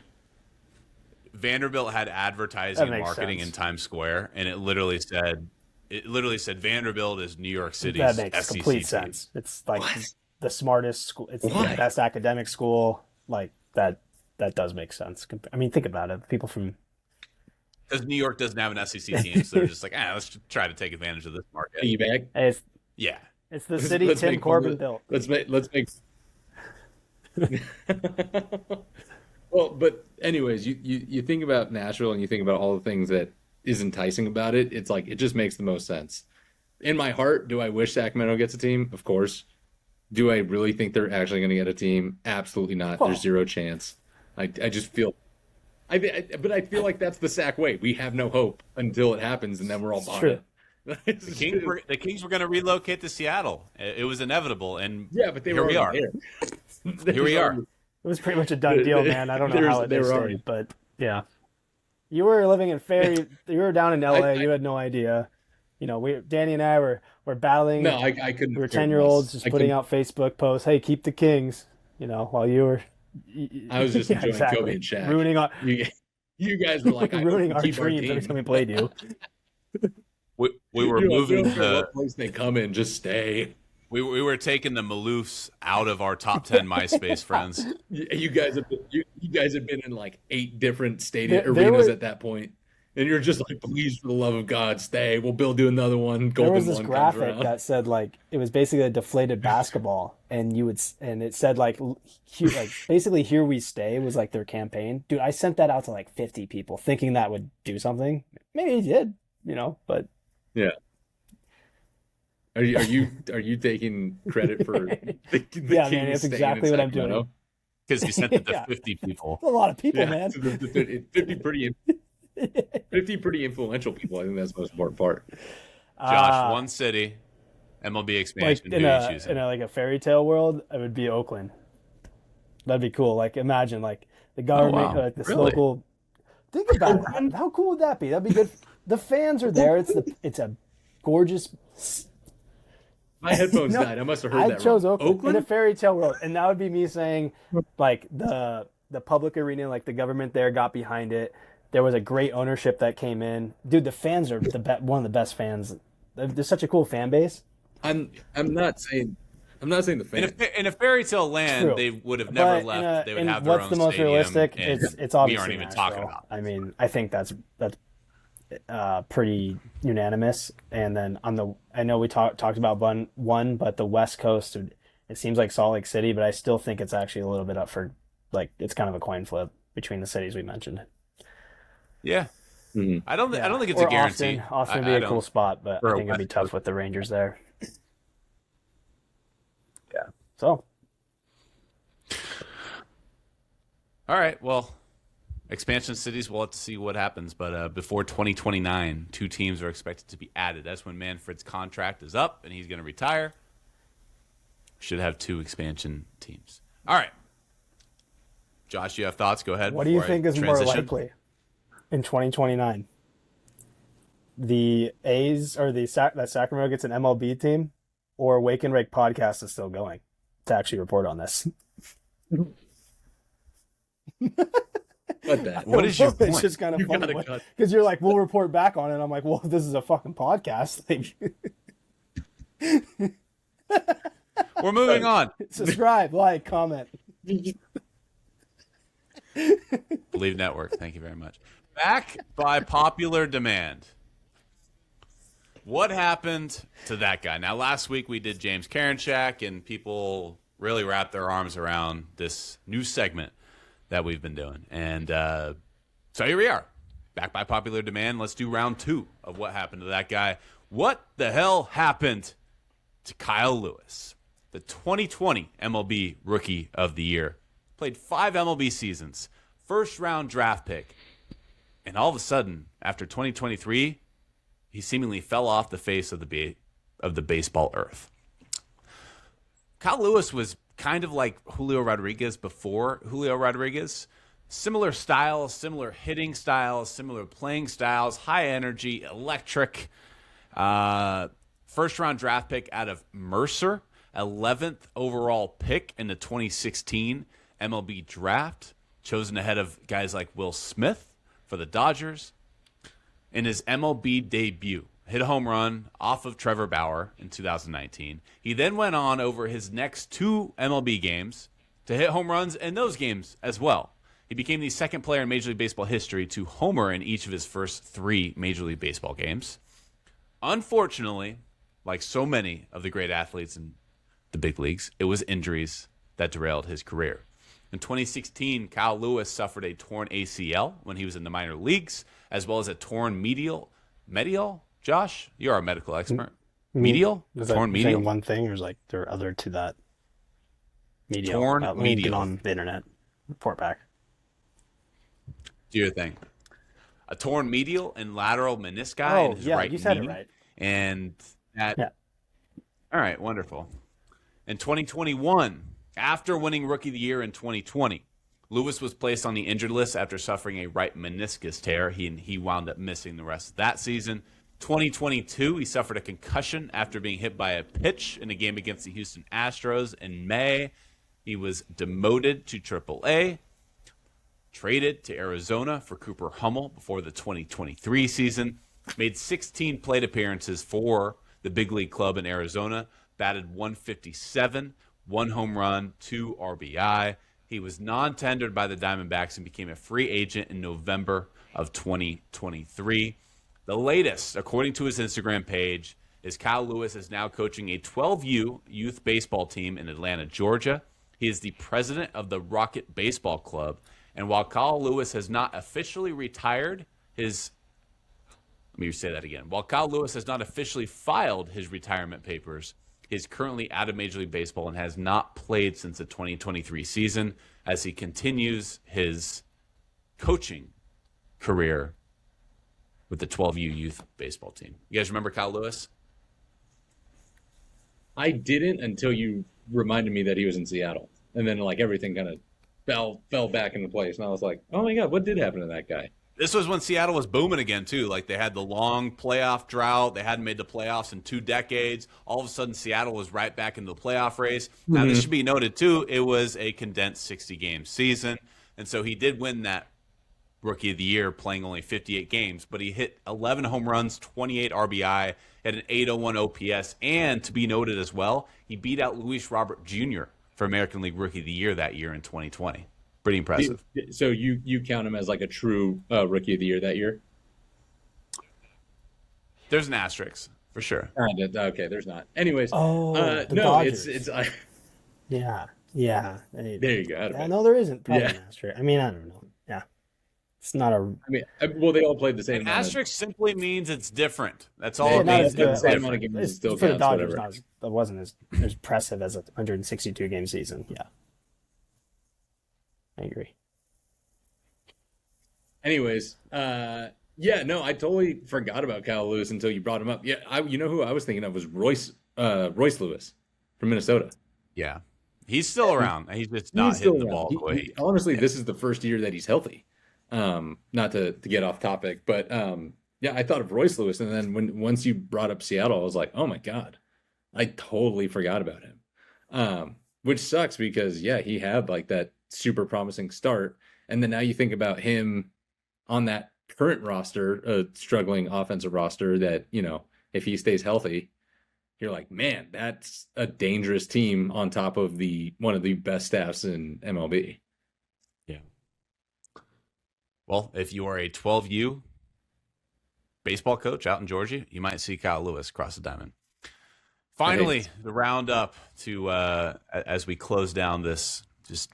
Speaker 1: Vanderbilt had advertising and
Speaker 2: makes
Speaker 1: marketing
Speaker 2: sense.
Speaker 1: in Times Square, and it literally said Vanderbilt is New York City's
Speaker 2: That makes
Speaker 1: SEC
Speaker 2: complete
Speaker 1: team.
Speaker 2: sense. It's like
Speaker 5: What?
Speaker 2: the smartest school. It's
Speaker 5: Why?
Speaker 2: the best academic school. Like that. That does make sense. I mean, think about it. People from
Speaker 1: Because New York doesn't have an SEC team, so they're just like, let's try to take advantage of this market.
Speaker 5: Piggyback.
Speaker 1: Yeah.
Speaker 2: it's the city
Speaker 5: Let's
Speaker 2: Tim
Speaker 5: make
Speaker 2: Corbin
Speaker 5: fun
Speaker 2: built.
Speaker 5: Let's make. Well, but anyways, you think about Nashville and you think about all the things that is enticing about it. It's like it just makes the most sense. In my heart, do I wish Sacramento gets a team? Of course. Do I really think they're actually going to get a team? Absolutely not.
Speaker 2: Well-
Speaker 5: There's zero chance. I just feel. But I feel like that's the Sac way. We have no hope until it happens, and then we're all bought
Speaker 2: true.
Speaker 5: in.
Speaker 1: The Kings were going to relocate to Seattle. It was inevitable, and
Speaker 5: Yeah, but they
Speaker 1: here
Speaker 5: were
Speaker 1: we are.
Speaker 5: already there.
Speaker 1: Here we are.
Speaker 2: It was pretty much a done deal, man. I don't know how
Speaker 5: They
Speaker 2: it
Speaker 5: were
Speaker 2: stayed,
Speaker 5: already-
Speaker 2: but yeah. You were living in Fairy. You were down in LA.
Speaker 5: I-
Speaker 2: You had no idea. You know, Danny and I were battling.
Speaker 5: No, I couldn't.
Speaker 2: We were
Speaker 5: care
Speaker 2: 10-year-olds
Speaker 5: less.
Speaker 2: just
Speaker 5: I
Speaker 2: putting
Speaker 5: couldn't-
Speaker 2: out Facebook posts. Hey, keep the Kings. You know, while you were.
Speaker 5: I was just enjoying Kobe and Shaq.
Speaker 2: ruining our
Speaker 5: You guys were like, I
Speaker 2: ruining our
Speaker 5: keep
Speaker 2: dreams every
Speaker 5: team.
Speaker 2: time we played you.
Speaker 1: We were
Speaker 5: You're like,
Speaker 1: moving
Speaker 5: we don't care
Speaker 1: to.
Speaker 5: what place they come in, just stay.
Speaker 1: We were taking the Maloofs out of our top 10 MySpace friends.
Speaker 5: You guys have been, you guys have been in like 8 different stadium
Speaker 2: There
Speaker 5: arenas
Speaker 2: were-
Speaker 5: at that point, and you're just like, please, for the love of God, stay. We'll build you another one.
Speaker 2: There
Speaker 5: Golden
Speaker 2: was this
Speaker 5: one
Speaker 2: graphic
Speaker 5: comes around.
Speaker 2: that said like it was basically a deflated basketball, and it said like here, like basically here we stay was like their campaign. Dude, I sent that out to like 50 people, thinking that would do something. Maybe it did, but
Speaker 5: Are you taking credit for the
Speaker 2: Yeah, man,
Speaker 5: Kings
Speaker 2: that's
Speaker 5: staying
Speaker 2: exactly
Speaker 5: in
Speaker 2: what I'm
Speaker 5: Sacramento?
Speaker 2: doing.
Speaker 1: Because you sent it to
Speaker 2: Yeah.
Speaker 1: 50 people.
Speaker 2: a lot of people,
Speaker 5: Yeah,
Speaker 2: man.
Speaker 5: 50 pretty influential people. I think that's the most important part.
Speaker 1: Josh, one city, MLB
Speaker 2: Like
Speaker 1: expansion.
Speaker 2: in
Speaker 1: Who are you
Speaker 2: a
Speaker 1: choosing?
Speaker 2: like a fairy tale world, it would be Oakland. That'd be cool. Like imagine like the government,
Speaker 1: wow.
Speaker 2: like this
Speaker 1: Really?
Speaker 2: local. Think about it. How cool would that be? That'd be good. The fans are there. It's a gorgeous.
Speaker 5: My headphones
Speaker 2: No,
Speaker 5: died. I must have heard
Speaker 2: I
Speaker 5: that
Speaker 2: chose
Speaker 5: wrong.
Speaker 2: Oakland in a fairy tale world, and that would be me saying, like the public arena, like the government there got behind it. There was a great ownership that came in. Dude, the fans are one of the best fans. There's such a cool fan base.
Speaker 5: I'm not saying the fans.
Speaker 1: In a fairy tale land,
Speaker 2: True.
Speaker 1: they would have never
Speaker 2: But
Speaker 1: left. They would have their
Speaker 2: what's
Speaker 1: own
Speaker 2: the most
Speaker 1: stadium,
Speaker 2: realistic?
Speaker 1: and
Speaker 2: It's
Speaker 1: we
Speaker 2: obviously
Speaker 1: aren't even
Speaker 2: Nashville.
Speaker 1: talking about.
Speaker 2: I mean, I think that's pretty unanimous. And then I know we talked about one, but the West Coast, it seems like Salt Lake City, but I still think it's actually a little bit up for like it's kind of a coin flip between the cities we mentioned.
Speaker 1: Yeah,
Speaker 5: Mhm.
Speaker 1: I don't think it's
Speaker 2: Or
Speaker 1: a guarantee.
Speaker 2: Austin would
Speaker 1: I
Speaker 2: be a cool
Speaker 1: don't-
Speaker 2: spot, but
Speaker 1: for
Speaker 2: I
Speaker 1: a
Speaker 2: think it'd be
Speaker 1: West
Speaker 2: tough
Speaker 1: Coast.
Speaker 2: with the Rangers there.
Speaker 1: Yeah.
Speaker 2: So
Speaker 1: All right. Well, expansion cities. We'll have to see what happens. But before 2029, 2 teams are expected to be added. That's when Manfred's contract is up and he's going to retire. Should have 2 expansion teams. All right. Josh, you have thoughts? Go ahead.
Speaker 2: what do you
Speaker 1: before I
Speaker 2: think is more
Speaker 1: transition.
Speaker 2: likely in 2029? The A's or that Sacramento gets an MLB team, or Wake and Rake podcast is still going to actually report on this.
Speaker 5: Cut that.
Speaker 1: What is your
Speaker 2: It's
Speaker 1: point?
Speaker 2: just kind of
Speaker 5: You
Speaker 2: funny
Speaker 5: gotta cut.
Speaker 2: because you're like, we'll report back on it. I'm like, well, this is a fucking podcast. Like,
Speaker 1: We're moving on.
Speaker 2: subscribe, like, comment.
Speaker 1: Believe Network. Thank you very much. Back by popular demand. What happened to that guy? Now, last week we did James Karinchak, and people really wrapped their arms around this new segment that we've been doing. And so here we are. Back by popular demand. Let's do round 2 of what happened to that guy. What the hell happened to Kyle Lewis, the 2020 MLB Rookie of the Year? Played 5 MLB seasons, first-round draft pick. And all of a sudden, after 2023, he seemingly fell off the face of the baseball earth. Kyle Lewis was kind of like Julio Rodriguez before Julio Rodriguez. Similar style, similar hitting styles, similar playing styles, high energy, electric. First round draft pick out of Mercer, 11th overall pick in the 2016 MLB draft, chosen ahead of guys like Will Smith for the Dodgers. In his MLB debut, hit a home run off of Trevor Bauer in 2019. He then went on over his next 2 MLB games to hit home runs in those games as well. He became the second player in Major League Baseball history to homer in each of his first 3 Major League Baseball games. Unfortunately, like so many of the great athletes in the big leagues, it was injuries that derailed his career. In 2016, Kyle Lewis suffered a torn ACL when he was in the minor leagues, as well as a torn medial. Josh, you're our medical expert. Medial?
Speaker 2: Torn medial? One thing, or is like there are other to that? Medial.
Speaker 1: Torn
Speaker 2: Let me
Speaker 1: medial.
Speaker 2: get on the internet. Report back.
Speaker 1: Do your thing. A torn medial and lateral menisci in his right knee.
Speaker 2: You said it right.
Speaker 1: And that. Yeah. All right, wonderful. In 2021, after winning Rookie of the Year in 2020, Lewis was placed on the injured list after suffering a right meniscus tear. He wound up missing the rest of that season. 2022, he suffered a concussion after being hit by a pitch in a game against the Houston Astros in May. He was demoted to AAA, traded to Arizona for Cooper Hummel before the 2023 season, made 16 plate appearances for the big league club in Arizona, batted 157, 1 home run, 2 RBI. He was non-tendered by the Diamondbacks and became a free agent in November of 2023. The latest, according to his Instagram page, is Kyle Lewis is now coaching a 12U youth baseball team in Atlanta, Georgia. He is the president of the Rocket Baseball Club. And while Kyle Lewis has not officially retired While Kyle Lewis has not officially filed his retirement papers, he is currently out of Major League Baseball and has not played since the 2023 season as he continues his coaching career with the 12U youth baseball team. You guys remember Kyle Lewis?
Speaker 5: I didn't until you reminded me that he was in Seattle. And then like everything kind of fell back into place. And I was like, oh my God, what did happen to that guy?
Speaker 1: This was when Seattle was booming again, too. Like, they had the long playoff drought. They hadn't made the playoffs in 2 decades. All of a sudden, Seattle was right back in the playoff race. Now, this should be noted, too. It was a condensed 60-game season. And so he did win that Rookie of the Year playing only 58 games. But he hit 11 home runs, 28 RBI, had an 801 OPS. And to be noted as well, he beat out Luis Robert Jr. for American League Rookie of the Year that year in 2020. Pretty impressive.
Speaker 5: So you count him as like a true Rookie of the Year that year?
Speaker 1: There's an asterisk for sure.
Speaker 5: Okay, there's not. Anyways,
Speaker 2: no,
Speaker 5: Dodgers.
Speaker 2: Yeah.
Speaker 5: There you go.
Speaker 2: I know there isn't probably an asterisk. I mean, I don't know. Yeah, it's not a.
Speaker 5: I mean, well, they all played the same.
Speaker 1: An asterisk simply means it's different. That's all it means.
Speaker 5: The same amount of games still
Speaker 2: for
Speaker 5: counts.
Speaker 2: The Dodgers,
Speaker 5: Whatever.
Speaker 2: It wasn't as impressive as a 162 game season. Yeah. I agree.
Speaker 5: Anyways, I totally forgot about Kyle Lewis until you brought him up. Yeah, you know who I was thinking of was Royce Lewis from Minnesota.
Speaker 1: Yeah, he's still around. He's just not hitting the ball.
Speaker 5: Honestly, this is the first year that he's healthy. Not to get off topic, but I thought of Royce Lewis, and then once you brought up Seattle, I was like, oh my God, I totally forgot about him. Which sucks because he had like that super promising start, and then now you think about him on that current roster, struggling offensive roster that, if he stays healthy, you're like, man, that's a dangerous team on top of one of the best staffs in MLB.
Speaker 1: Yeah. Well, if you are a 12U baseball coach out in Georgia, you might see Kyle Lewis cross the diamond. Finally, the roundup to as we close down this just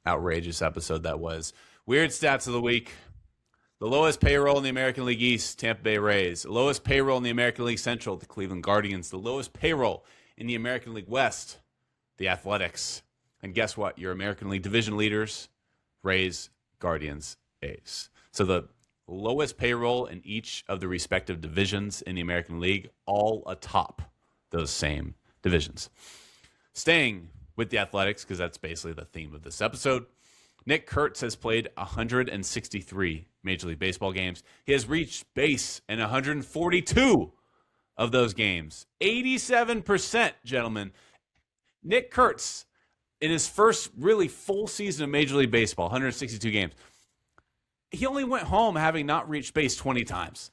Speaker 1: outrageous episode that was. Weird stats of the week. The lowest payroll in the American League East, Tampa Bay Rays. The lowest payroll in the American League Central, the Cleveland Guardians. The lowest payroll in the American League West, the Athletics. And guess what? Your American League division leaders, Rays, Guardians, A's. So the lowest payroll in each of the respective divisions in the American League, all atop those same divisions. Staying with the Athletics, because that's basically the theme of this episode, Nick Kurtz has played 163 Major League Baseball games. He has reached base in 142 of those games. 87%, gentlemen. Nick Kurtz, in his first really full season of Major League Baseball, 162 games, he only went home having not reached base 20 times.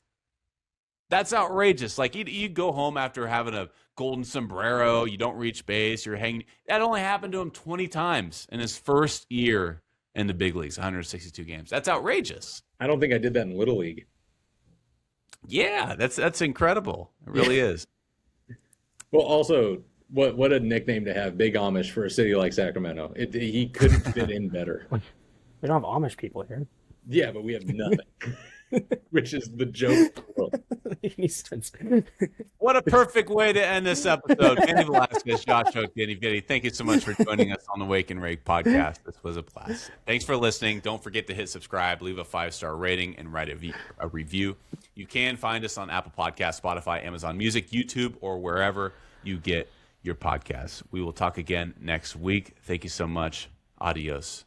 Speaker 1: That's outrageous. Like, you go home after having a golden sombrero, you don't reach base, you're hanging. That only happened to him 20 times in his first year in the big leagues, 162 games. That's outrageous.
Speaker 5: I don't think I did that in Little League.
Speaker 1: Yeah, that's incredible. It really is.
Speaker 5: Well, also, what a nickname to have, Big Amish, for a city like Sacramento. He couldn't fit in better.
Speaker 2: We don't have Amish people here.
Speaker 5: Yeah, but we have nothing, which is the joke.
Speaker 1: What a perfect way to end this episode. Danny Velasquez, Josh Hook, Danny Vitti, thank you so much for joining us on the Wake and Rake podcast. This was a blast. Thanks for listening. Don't forget to hit subscribe, leave a 5-star rating, and write a review. You can find us on Apple Podcasts, Spotify, Amazon Music, YouTube, or wherever you get your podcasts. We will talk again next week. Thank you so much. Adios.